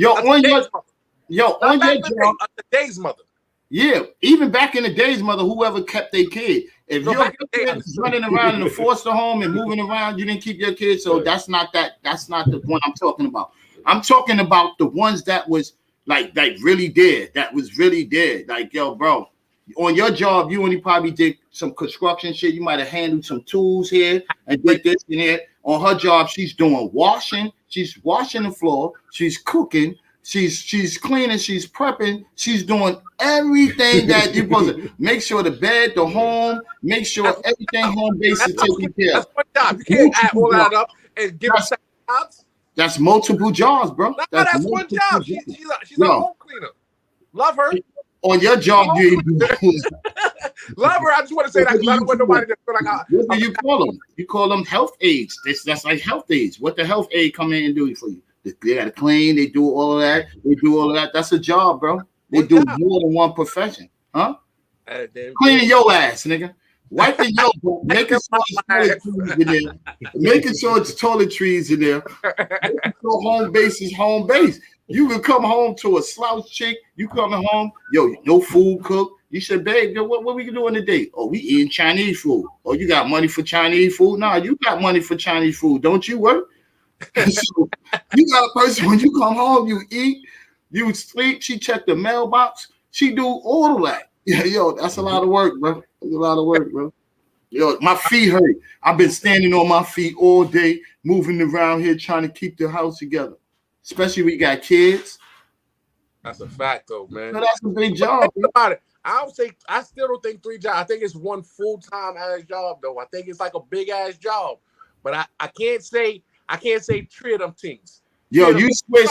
on your job. Today's mother. Yeah, even back in the days, mother, whoever kept their kid. If your kid was running around in a foster home and moving around, you didn't keep your kid. So that's not the one I'm talking about. I'm talking about the ones that was like really dead. That was really dead. Like, yo, bro, on your job, you only probably did some construction shit. You might have handled some tools here and did this and there. On her job, she's doing washing. She's washing the floor. She's cooking. She's cleaning. She's prepping. She's doing everything that you're supposed to. Make sure the bed, the home, make sure everything home base is taken care of. That's one job. You can't add all that up and give us jobs. That's multiple jobs, bro. That's one job. She's a home cleaner. Love her. On your job, you love her. I just want to say that because I don't want nobody to feel like what do you call them? You call them health aides. That's like health aides. What the health aide come in and do for you? They gotta clean. They do all of that. That's a job, bro. They do more than one profession, huh? Cleaning your ass, nigga. Wiping your making sure it's toiletries in there. Making sure home base is home base. You can come home to a slouch chick. You coming home, yo, no food cooked. You said, babe, yo, what we doing today? Oh, we eating Chinese food. Oh, you got money for Chinese food? Nah, you got money for Chinese food. Don't you work? So you got a person when you come home, you eat, you sleep. She check the mailbox. She do all of that. Yeah, yo, that's a lot of work, bro. That's a lot of work, bro. Yo, my feet hurt. I've been standing on my feet all day, moving around here, trying to keep the house together. Especially when you got kids. That's a fact, though, man. So that's a big job. About it. I still don't think 3 jobs. I think it's one full-time ass job, though. I think it's like a big ass job. But I can't say 3 of them things. Yo, you switch.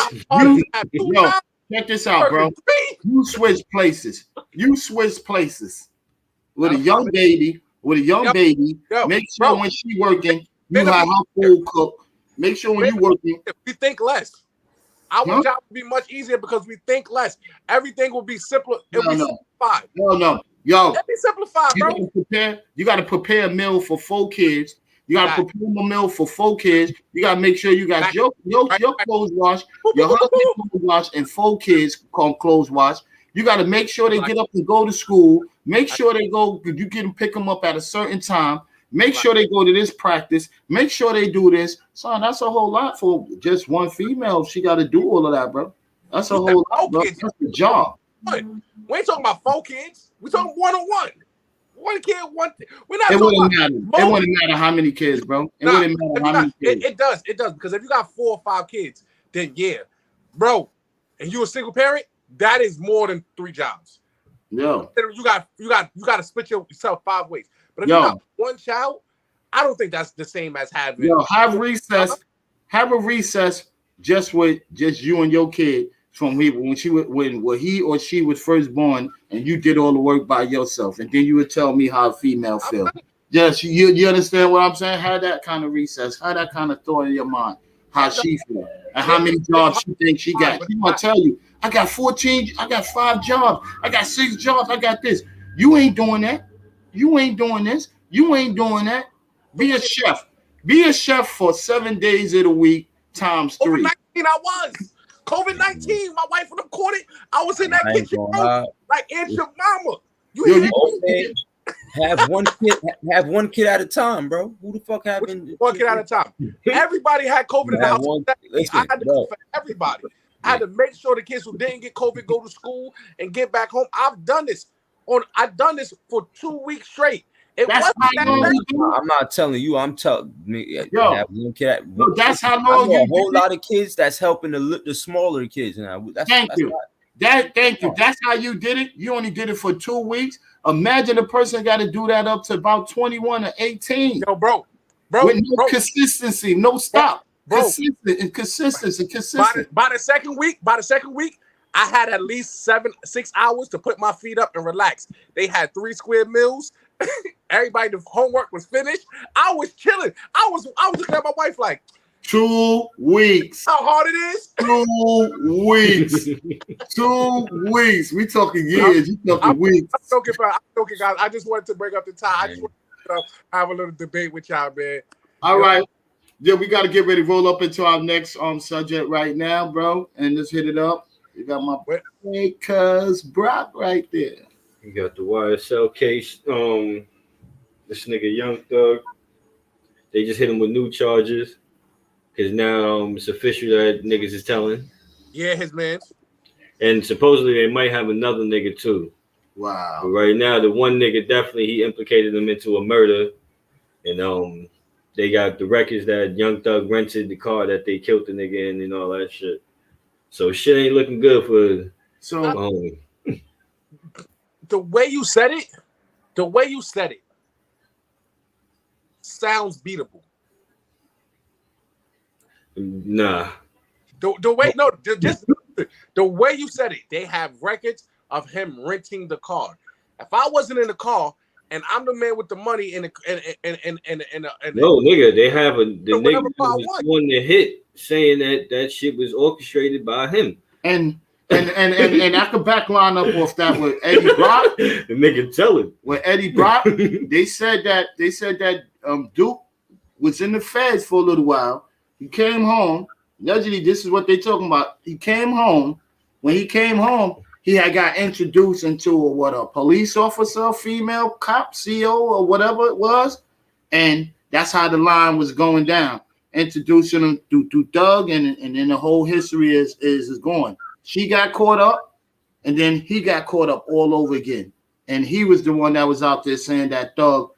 Check this out, bro. You switch places. With a young baby. Make sure when she working, you have her food cooked. Make sure when you working. We think less. Our job would be much easier because we think less. Everything will be simpler. It'll be simplified. No. Yo, it'll be simplified, bro. You got to prepare a meal for 4 kids. You got to prepare a meal for 4 kids. You got to make sure you got your clothes washed, your husband's clothes washed, and 4 kids clothes washed. You got to make sure they get up and go to school. Make sure they go. You can pick them up at a certain time. Make sure they go to this practice. Make sure they do this. Son, that's a whole lot for just one female. She got to do all of that, bro. That's a whole lot, bro. That's the job. We ain't talking about 4 kids. We talking one-on-one. 1 kid, 1. We're not. It wouldn't matter. It wouldn't matter how many kids, bro. It wouldn't matter how many kids. It does. It does because if you got 4 or 5 kids, then yeah, bro. and you're a single parent, that is more than 3 jobs. Yo, You got to split yourself 5 ways. But if you yo, got one child, I don't think that's the same as having. yo, have recess. Have a recess just with just you and your kid from when he or she was first born, and you did all the work by yourself, and then you would tell me how a female feel. Yes, you understand what I'm saying? Have that kind of recess, have that kind of thought in your mind, how she feel, and how many jobs she thinks she got. She gonna tell you, I got 14, I got 5 jobs, I got 6 jobs, I got this. You ain't doing that. You ain't doing this. You ain't doing that. Be a chef. Be a chef for 7 days of the week times 3. COVID-19, I was. COVID-19, my wife would have caught it. I was in that I ain't kitchen, gonna bro, lie. like Aunt your mama. You Yo, hear Okay. Have one kid at a time, bro. Who the fuck having one kid at a time? Everybody had COVID in the Have house. one- I listen, had to bro. cook for everybody. I had to make sure the kids who didn't get COVID go to school and get back home. I've done this for 2 weeks straight. It That's wasn't how that long bad. you do it. I'm not telling you. I'm telling me. Yo, Have one kid. Yo, that's how I long know you a whole did it. lot of kids that's helping the smaller kids now. Thank you. Thank you. That's how you did it. You only did it for 2 weeks. Imagine a person got to do that up to about 21 or 18. Yo, bro. With no consistency, no stop. Bro. Consistent. By the second week, I had at least 6 hours to put my feet up and relax. They had 3 square meals. Everybody, the homework was finished. I was chilling. I was looking at my wife like, 2 weeks. how hard it is? 2 weeks. 2 weeks. We talking years. You talking weeks. I'm joking, guys. I just wanted to bring up the time. I just wanted to have a little debate with y'all, man. All right. Yeah, we got to get ready to roll up into our next subject right now, bro. And let's hit it up. You got my cuz Brock right there. You got the YSL case. This nigga Young Thug. They just hit him with new charges. Because now it's official that niggas is telling. Yeah, his man. And supposedly they might have another nigga too. Wow. But right now, the one nigga definitely he implicated him into a murder. And they got the records that Young Thug rented the car that they killed the nigga in and all that shit. So shit ain't looking good for the way you said it sounds beatable. Nah. The way you said it, they have records of him renting the car. If I wasn't in the car and I'm the man with the money no nigga, they have the nigga was on the hit saying that shit was orchestrated by him. And I could back line up off that with Eddie Brock. The nigga telling with Eddie Brock, they said that Duke was in the feds for a little while. He came home. Allegedly, this is what they talking about. He came home. When he came home, he had got introduced into a police officer, female cop, CO, or whatever it was, and that's how the line was going down. Introducing him to Doug, and then the whole history is going. She got caught up, and then he got caught up all over again. And he was the one that was out there saying that Doug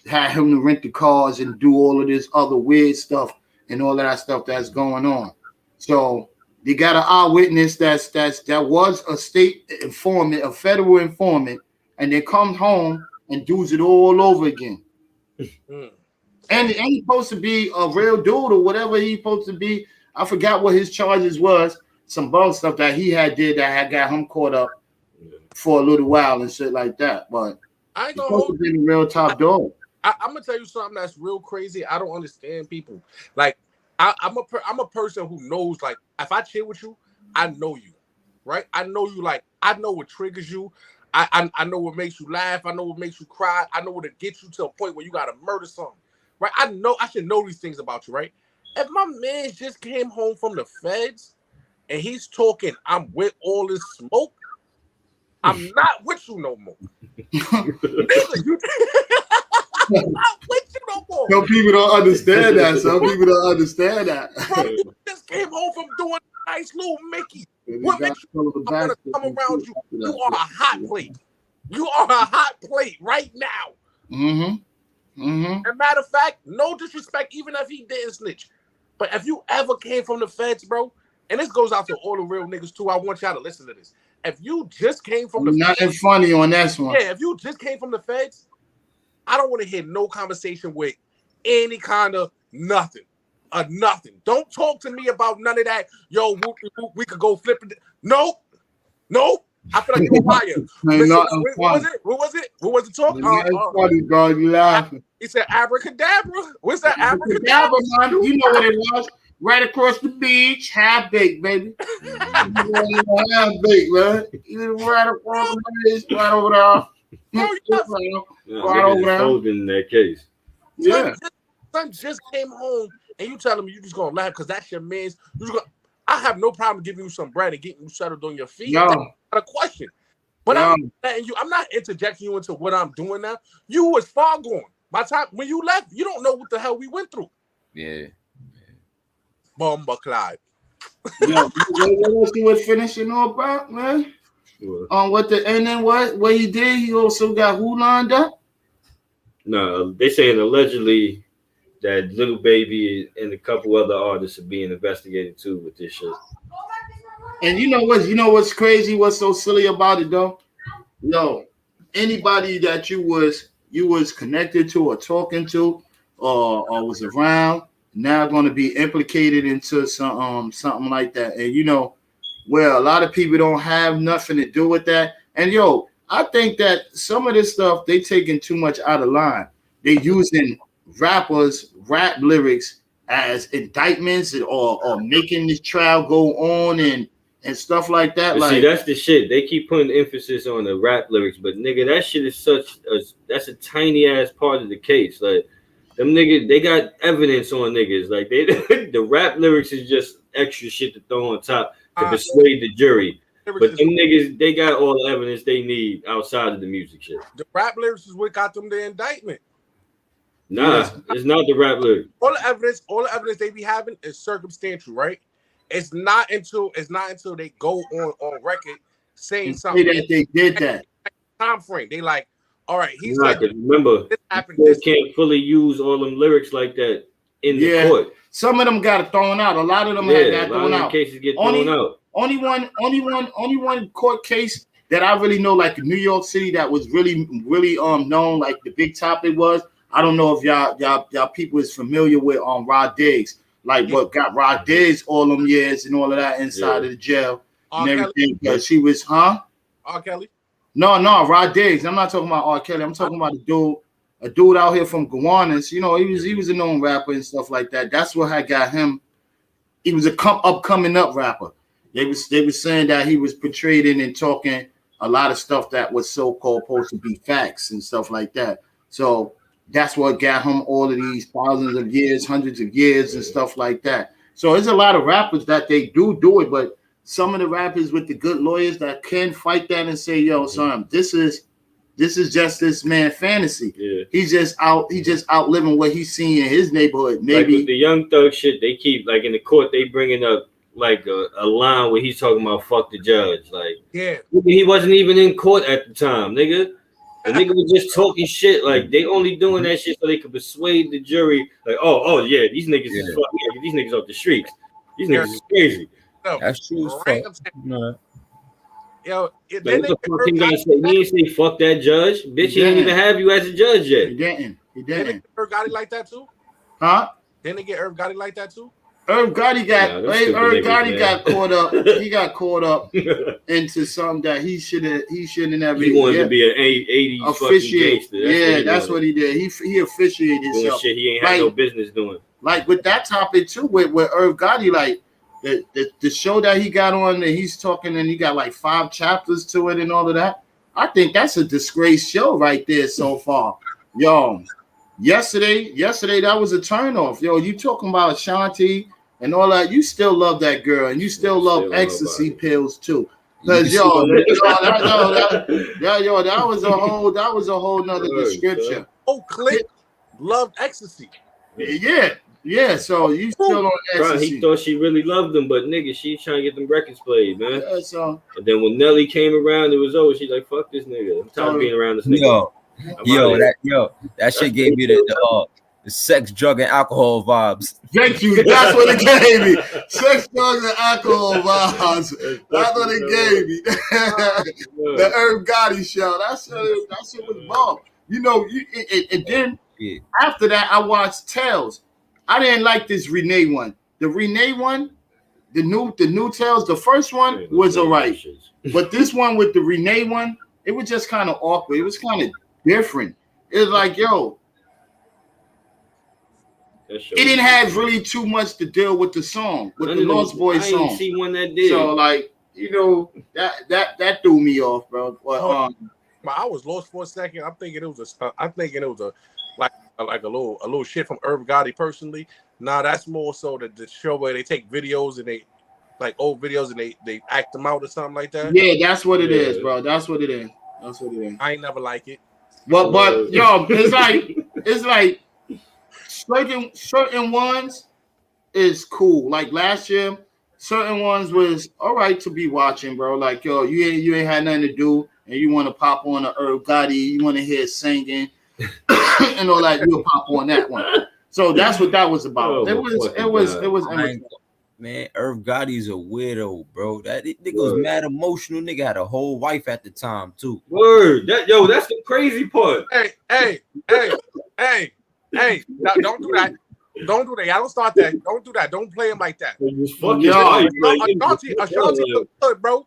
had him to rent the cars and do all of this other weird stuff and all of that stuff that's going on. So they got an eyewitness that was a state informant, a federal informant, and they come home and does it all over again. And he's supposed to be a real dude or whatever he's supposed to be. I forgot what his charges was. Some bum stuff that he had did that had got him caught up for a little while and shit like that. But I ain't he's gonna supposed to be a real top dog. I'm gonna tell you something that's real crazy. I don't understand people. Like I'm a person who knows. Like if I chill with you, I know you, right? I know you. Like I know what triggers you. I know what makes you laugh. I know what makes you cry. I know what to get you to a point where you gotta murder something, right? I should know these things about you, right? If my man just came home from the feds and he's talking, I'm with all this smoke, I'm not with you no more. Nigga, you I'm not with you no more. Some people don't understand that. Bro, you just came home from doing a nice little Mickey. What makes you want to come around you? You are a hot plate. You are a hot plate right now. And matter of fact, no disrespect, even if he didn't snitch. But if you ever came from the feds, bro, and this goes out to all the real niggas too. I want y'all to listen to this. If you just came from the nothing funny on that one. yeah, if you just came from the feds, I don't want to hear no conversation with any kind of nothing. Nothing. Don't talk to me about none of that. Yo, we could go flip it. Nope. I feel like you're a liar. What was it? What was the talk? Funny, bro. You laughing. He said abracadabra. What's that abracadabra, man? You know what it was. Right across the beach, half baked, baby. Half baked, man. You right across the beach, right over there. Right over there. Folding in that case. Yeah. Son just came home and you telling me you just gonna laugh because that's your man's. I have no problem giving you some bread and getting you settled on your feet. That's not a question. But I'm not interjecting you into what I'm doing now. You was far gone. By the time when you left, you don't know what the hell we went through. Yeah. Bumba Clyde. What you was finishing off about, man? And then what he did, he also got who lined up? No, they saying allegedly that Little Baby and a couple other artists are being investigated too with this shit. And you know what's crazy? What's so silly about it though? Yo, anybody that you was connected to or talking to or was around now going to be implicated into something like that. And where a lot of people don't have nothing to do with that. And I think that some of this stuff they taking too much out of line. They using rappers' rap lyrics as indictments or making this trial go on and stuff like that. But see, that's the shit. They keep putting emphasis on the rap lyrics, but nigga, that shit is that's a tiny ass part of the case. Like them niggas, they got evidence on niggas. Like the rap lyrics is just extra shit to throw on top to persuade the jury. But them niggas, they got all the evidence they need outside of the music shit. The rap lyrics is what got them the indictment. Nah, it's not the rap lyrics. All the evidence they be having is circumstantial, right? It's not until they go on record saying something that they did that time frame. They like, all right, he's like, remember, this happened. They can't fully use all them lyrics like that in the court. Some of them got thrown out. A lot of them got thrown out. Cases get thrown out. Only one court case that I really know, like in New York City, that was really known. Like the big topic was. I don't know if y'all people is familiar with Rod Diggs. Like what got Rod Diggs all them years and all of that inside of the jail and everything. Because she was, R. Kelly? No, Rod Diggs. I'm not talking about R. Kelly. I'm talking about a dude out here from Gowanus. He was a known rapper and stuff like that. That's what had got him. He was a upcoming rapper. They was saying that he was portrayed and talking a lot of stuff that was so-called supposed to be facts and stuff like that. So that's what got him all of these thousands of years, hundreds of years and stuff like that. So there's a lot of rappers that they do it, but some of the rappers with the good lawyers that can fight that and say, yo, son, this is just this man fantasy. Yeah. He's just outliving what he's seen in his neighborhood. Maybe like with the Young Thug shit, they keep like in the court, they bringing up like a line where he's talking about fuck the judge. Like, he wasn't even in court at the time, nigga. The nigga was just talking shit. Like they only doing that shit so they could persuade the jury. Like, oh yeah, these niggas is fucking. Yeah, these niggas off the streets. These niggas is crazy. No, that's true. No. Yo, then what the fuck he gonna say? He ain't say fuck that judge, bitch. He didn't even have you as a judge yet. He didn't. Didn't they get Irv Gotti like that too? Huh? Didn't they get Irv Gotti like that too? Irv Gotti got caught up. He got caught up into something that he shouldn't have. He wanted to be an 80s officiate. That's what he did. He officiated himself. Shit he ain't had no business doing. Like with that topic too, with Irv Gotti, like the show that he got on, and he's talking, and he got like 5 chapters to it and all of that. I think that's a disgrace show right there so far, yo. Yesterday, that was a turnoff. Yo, you talking about Ashanti and all that. You still love that girl, and you still love ecstasy pills too. Because that was a whole nother description. Oh, Click loved ecstasy. Yeah. So you still on ecstasy. He thought she really loved him, but nigga, she's trying to get them records played, man. Yeah, and then when Nelly came around, it was over. She's like, "Fuck this nigga. I'm tired of being around this nigga." That shit gave me the It's sex, drug, and alcohol vibes. Thank you. That's what it gave me. Sex, drugs, and alcohol vibes. That's what it gave me. The Herb Gotti show. That shit was bomb. You know, and then after that, I watched Tales. I didn't like this Renee one. The Renee one, the new Tales. The first one was alright, but this one with the Renee one, it was just kind of awkward. It was kind of different. It was like, yo. It didn't have really too much to deal with the song, with the Lost Boys song. I didn't see one that did. So, like, you know, that threw me off, bro. But, I was lost for a second. I'm thinking it was like a little shit from Herb Gotti personally. Nah, that's more so the show where they take videos and they like old videos and they act them out or something like that. Yeah, that's what it is, bro. That's what it is. I ain't never like it. But yo, it's like certain ones is cool. Like last year, certain ones was all right to be watching, bro. Like, yo, you ain't had nothing to do and you want to pop on a Herb Gotti, you want to hear singing and all that, you'll pop on that one. So that's what that was about. It was man, Herb Gotti's a weirdo, bro. That nigga was mad emotional. Nigga had a whole wife at the time too. Word. That's the crazy part. Hey. Don't do that. Don't do that. Y'all don't start that. Don't do that. Don't play him like that. Ashanti look good, bro.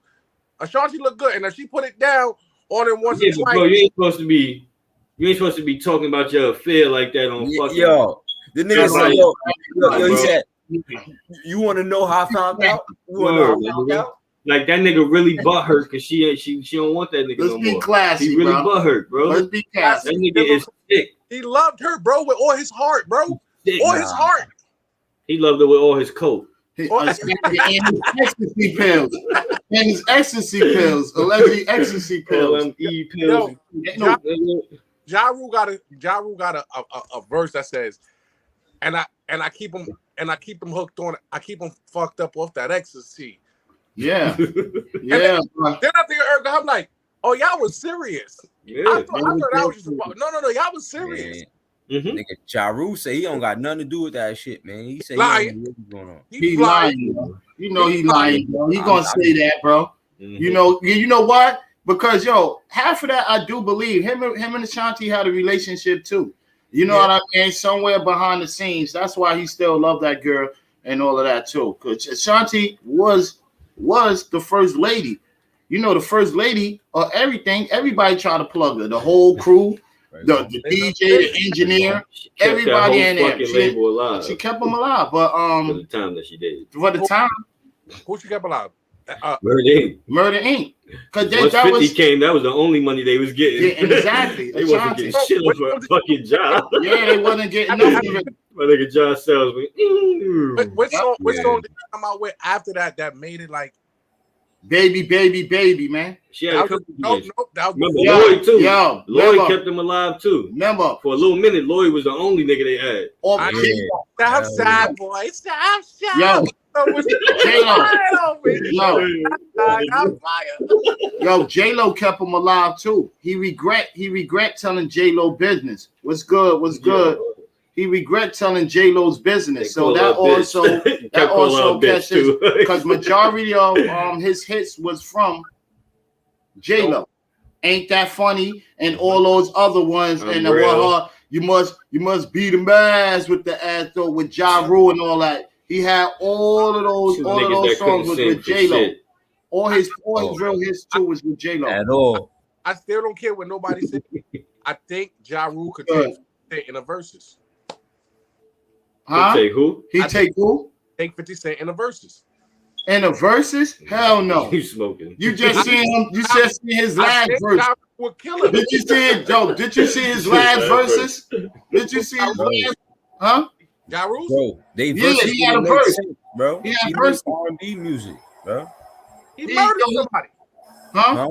Ashanti look good, and if she put it down on him once or twice, bro, you ain't supposed to be talking about your affair like that on fucking. Yo, the nigga said, yo, he said, you want to know how I found out? Like that nigga really butthurt because she don't want that nigga no more. Let's be classy, he really butthurt, bro. Let's be classy. That nigga is sick. He loved her, bro, with all his heart, bro. His heart. He loved her with all his coat. And his ecstasy pills. And his ecstasy pills. Allegedly ecstasy pills. pills. Ja Rule got a verse that says, and I keep them hooked on. I keep them fucked up off that ecstasy. Yeah, yeah. Then I think I'm like, oh, y'all was serious. Yeah, I thought that was just about, no, y'all was serious. Nigga, Ja Rule say he don't got nothing to do with that shit, man. He say lying. What's going on? He lying, bro. You know he lying, bro. He gonna say that, bro. You know what? Because yo, half of that I do believe him and Ashanti had a relationship too. You know what I mean? Somewhere behind the scenes. That's why he still loved that girl and all of that too. Because Ashanti was the first lady. You know, the first lady of everything. Everybody tried to plug her. The whole crew, the DJ, the engineer, everybody in there. She kept them alive. But for the time that she did. For the time. Who she kept alive? Murder Inc. Because that was came. That was the only money they was getting. Yeah, exactly. They wasn't getting shit for a fucking job. Yeah, they wasn't getting nothing. My nigga John Salesman. Which song did you come out with after that made it like baby, man? She had a couple. That was Lloyd too. Yo, Lloyd kept them alive too. Remember, for a little minute, Lloyd was the only nigga they had. S.A.B.Y. Yo. J-Lo kept him alive too. He regret telling J-Lo business. What's good? He regret telling J-Lo's business. So that also catches because majority of his hits was from J-Lo. Ain't That Funny and all those other ones and you must beat him ass with the ass though with Ja Rule and all that. He had all of those songs was with J-Lo. All his real hits too was with J-Lo. At all. I still don't care what nobody said. I think Ja Rule could take it in a verses. Huh? Take who? Take who? Take 50 Cent in the verses. In the verses? Hell no. You smoking? You just seen him. You just seen his last verse. Would kill him. Did you see it, Joe? Did you see his last verses? Did you see his last? Huh? Ja Rule? Bro, they he had a verse, bro. He had a verse. R&B music, bro. He murdered somebody. Huh?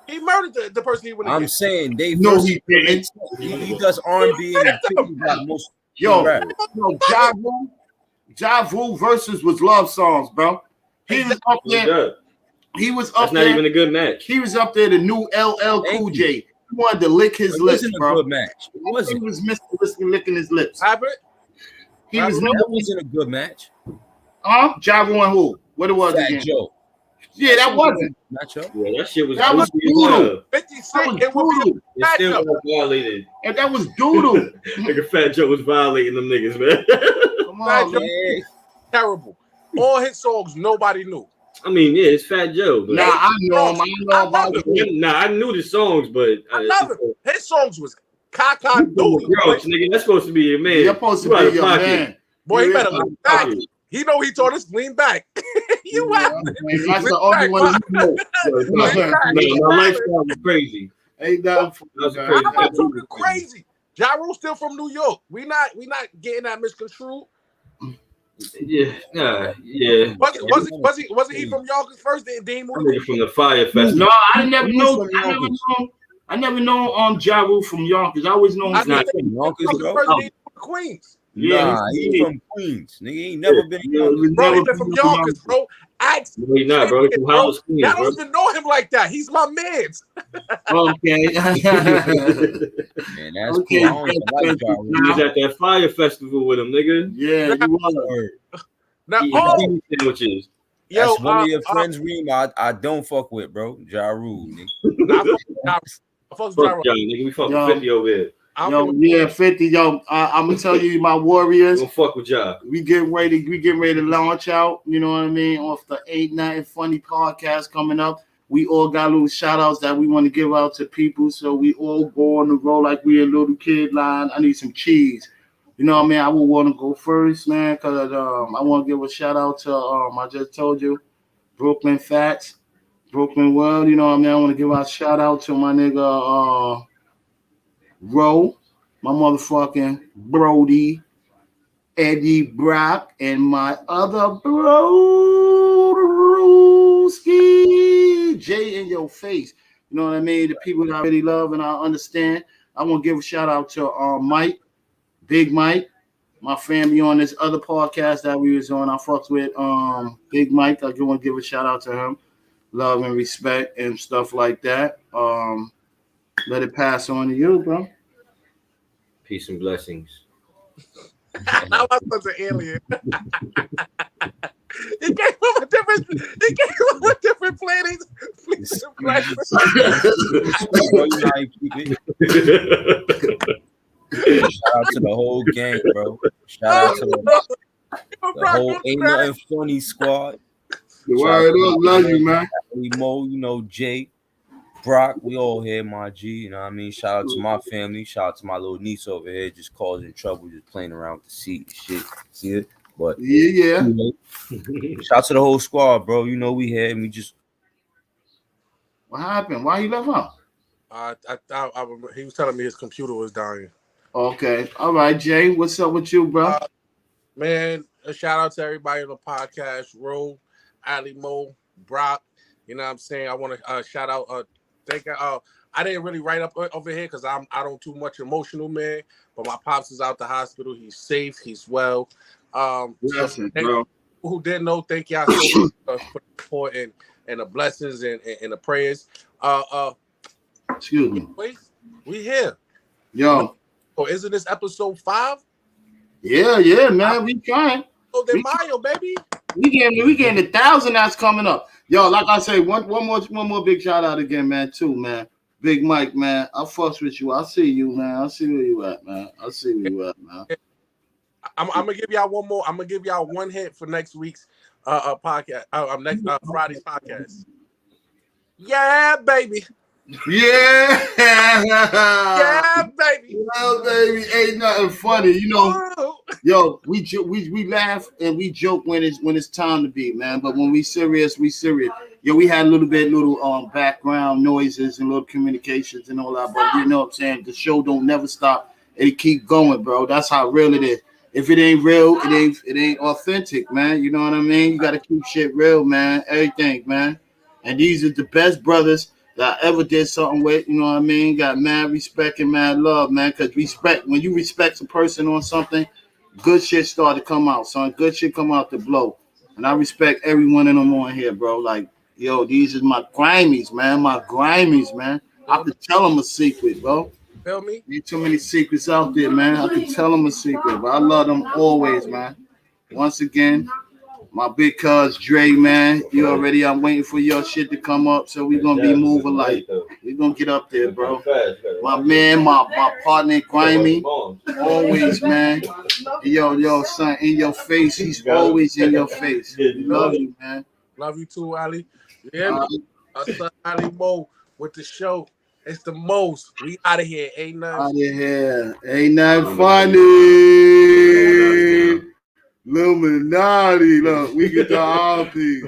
He murdered the person he went I'm against. saying they. No, he didn't. He does R&B and got most. Ja Rule verses was love songs, bro. He was up there. He was up That's there. not even a good match. He was up there. The new LL Cool J. wanted to lick his It lips, wasn't a bro. good match. It He wasn't. was licking his lips. Albert? He was That wasn't a good match. Ja Rule and who? What it was Fat again? Joe. Yeah, that wasn't. Matchup. Yeah, that shit was That was goofy as doodle. hell. 50 That Cent, was it would be doodle. a It still matchup. got violated. And that was doodle. Nigga Fat Joe was violating them niggas, man. Come Fat on, Joe, man. terrible. All his songs, nobody knew. I mean, yeah, it's Fat Joe, but Nah, I know him. I know I about love him. nah, I knew the songs, but I love him. His songs was caca you from the doodle. Bronx, nigga. That's supposed to be your man. You're supposed to You out be of your pocket. man. Boy, he You better is lean back. He know he told us lean back. You have to That's lean the only back, one you know. No, my lifestyle was crazy. Ain't that That was man. crazy. I'm not talking crazy. Ja Rule still from New York. We not getting that misconstrued. Yeah, nah, yeah. Wasn't he from Yonkers first? Then he I'm moved from the Fire Festival. No, I never He's know. from Yonkers. I never know Ja Rule from Yonkers. I always know I him from think From Yonkers, bro. first then he moved to Queens. Nah, he's from Queens. Nigga, he ain't never been in Yonkers. Bro, he been from Yonkers, bro. Ask No, he's not, bro. He's from Hollis, Queens, I bro. don't even know him like that. He's my man's. Okay. Man, that's Okay, cool. I don't even like Ja Rule. He was at that Fire Festival with him, nigga. Yeah, you was. Word. Now, Eating sandwiches. yo, That's one of your friends, Reem. I don't fuck with, bro. Ja Rule, nigga. I fuck with Ja Fuck Rule. y'all, nigga. We fucking Yo. 50 over here. Yo, yeah, 50. Yo, I'm gonna tell you, my Warriors. Don't fuck with y'all. We getting ready to launch out. You know what I mean? Off the Ain't Nothing Funny podcast coming up. We all got little shout outs that we want to give out to people. So we all go on the road like we a little kid line. I need some cheese. You know what I mean? I would want to go first, man, because I want to give a shout out to I just told you, Brooklyn Fats, Brooklyn World. You know what I mean? I want to give a shout out to my nigga Ro, my motherfucking Brody, Eddie Brock, and my other broski, Jay in your face. You know what I mean? The people that I really love and I understand. I want to give a shout out to Mike, Big Mike, my family on this other podcast that we was on. I fucked with Big Mike. I just want to give a shout out to him. Love and respect and stuff like that. Let it pass on to you, bro. Peace and blessings. I was such an alien. He gave him a different planet. Shout out to the whole gang, bro. Shout out to the whole Ain't Nothing Funny squad. The word up, love you, man. Mo, you know, Jay, Brock, we all here, my G. You know what I mean? Shout out to my family. Shout out to my little niece over here, just causing trouble, just playing around with the seat and shit. See it? But yeah. You know, shout out to the whole squad, bro. You know we here and we just. What happened? Why you left out? He was telling me his computer was dying. Okay. All right, Jay. What's up with you, bro? Man, a shout out to everybody on the podcast. Ro, Ali Mo, Brock. You know what I'm saying? I want to shout out. I didn't really write up over here because I don't too much emotional, man. But my pops is out the hospital. He's safe. He's well. Blessings, bro. Who didn't know? Thank y'all so much for the support and the blessings and the prayers. Excuse me. Wait, we here. Yo. Oh, isn't this episode 5? Yeah, man. We trying. Oh, then Mayo, baby. We getting 1,000 that's coming up. Yo, like I say, one more big shout out again, man, too, man. Big Mike, man. I fucks with you. I see you, man. I see where you at, man. I'm gonna give y'all one more. I'm gonna give y'all one hint for next week's podcast. Next Friday's podcast. Yeah, baby. Yeah. Yeah, baby. Well, baby, ain't nothing funny, you know. Yo, we laugh and we joke when it's time to be, man. But when we serious, we serious. Yo, we had little background noises and little communications and all that, but you know what I'm saying? The show don't never stop. It keep going, bro. That's how real it is. If it ain't real, it ain't authentic, man. You know what I mean? You gotta keep shit real, man. Everything, man. And these are the best brothers that I ever did something with, you know what I mean? Got mad respect and mad love, man. Because when you respect a person on something, good shit start to come out, son. Good shit come out to blow. And I respect every one of them on here, bro. Like, yo, these is my grimies, man. I could tell them a secret, bro. Feel me? Ain't too many secrets out there, man. I could tell them a secret, but I love them always, man. Once again, my big cuz Dre, man. You already, I'm waiting for your shit to come up, so we're gonna be moving like we're gonna get up there, bro. My man, my partner Grimy, always, man. Yo, son, in your face. He's always in your face. We love you, man. Love you too, Ali. You hear me? Our son Ali Mo with the show. It's the most. We out of here. Ain't nothing. Out of here. Ain't nothing funny. Illuminati. Look, we get the all piece.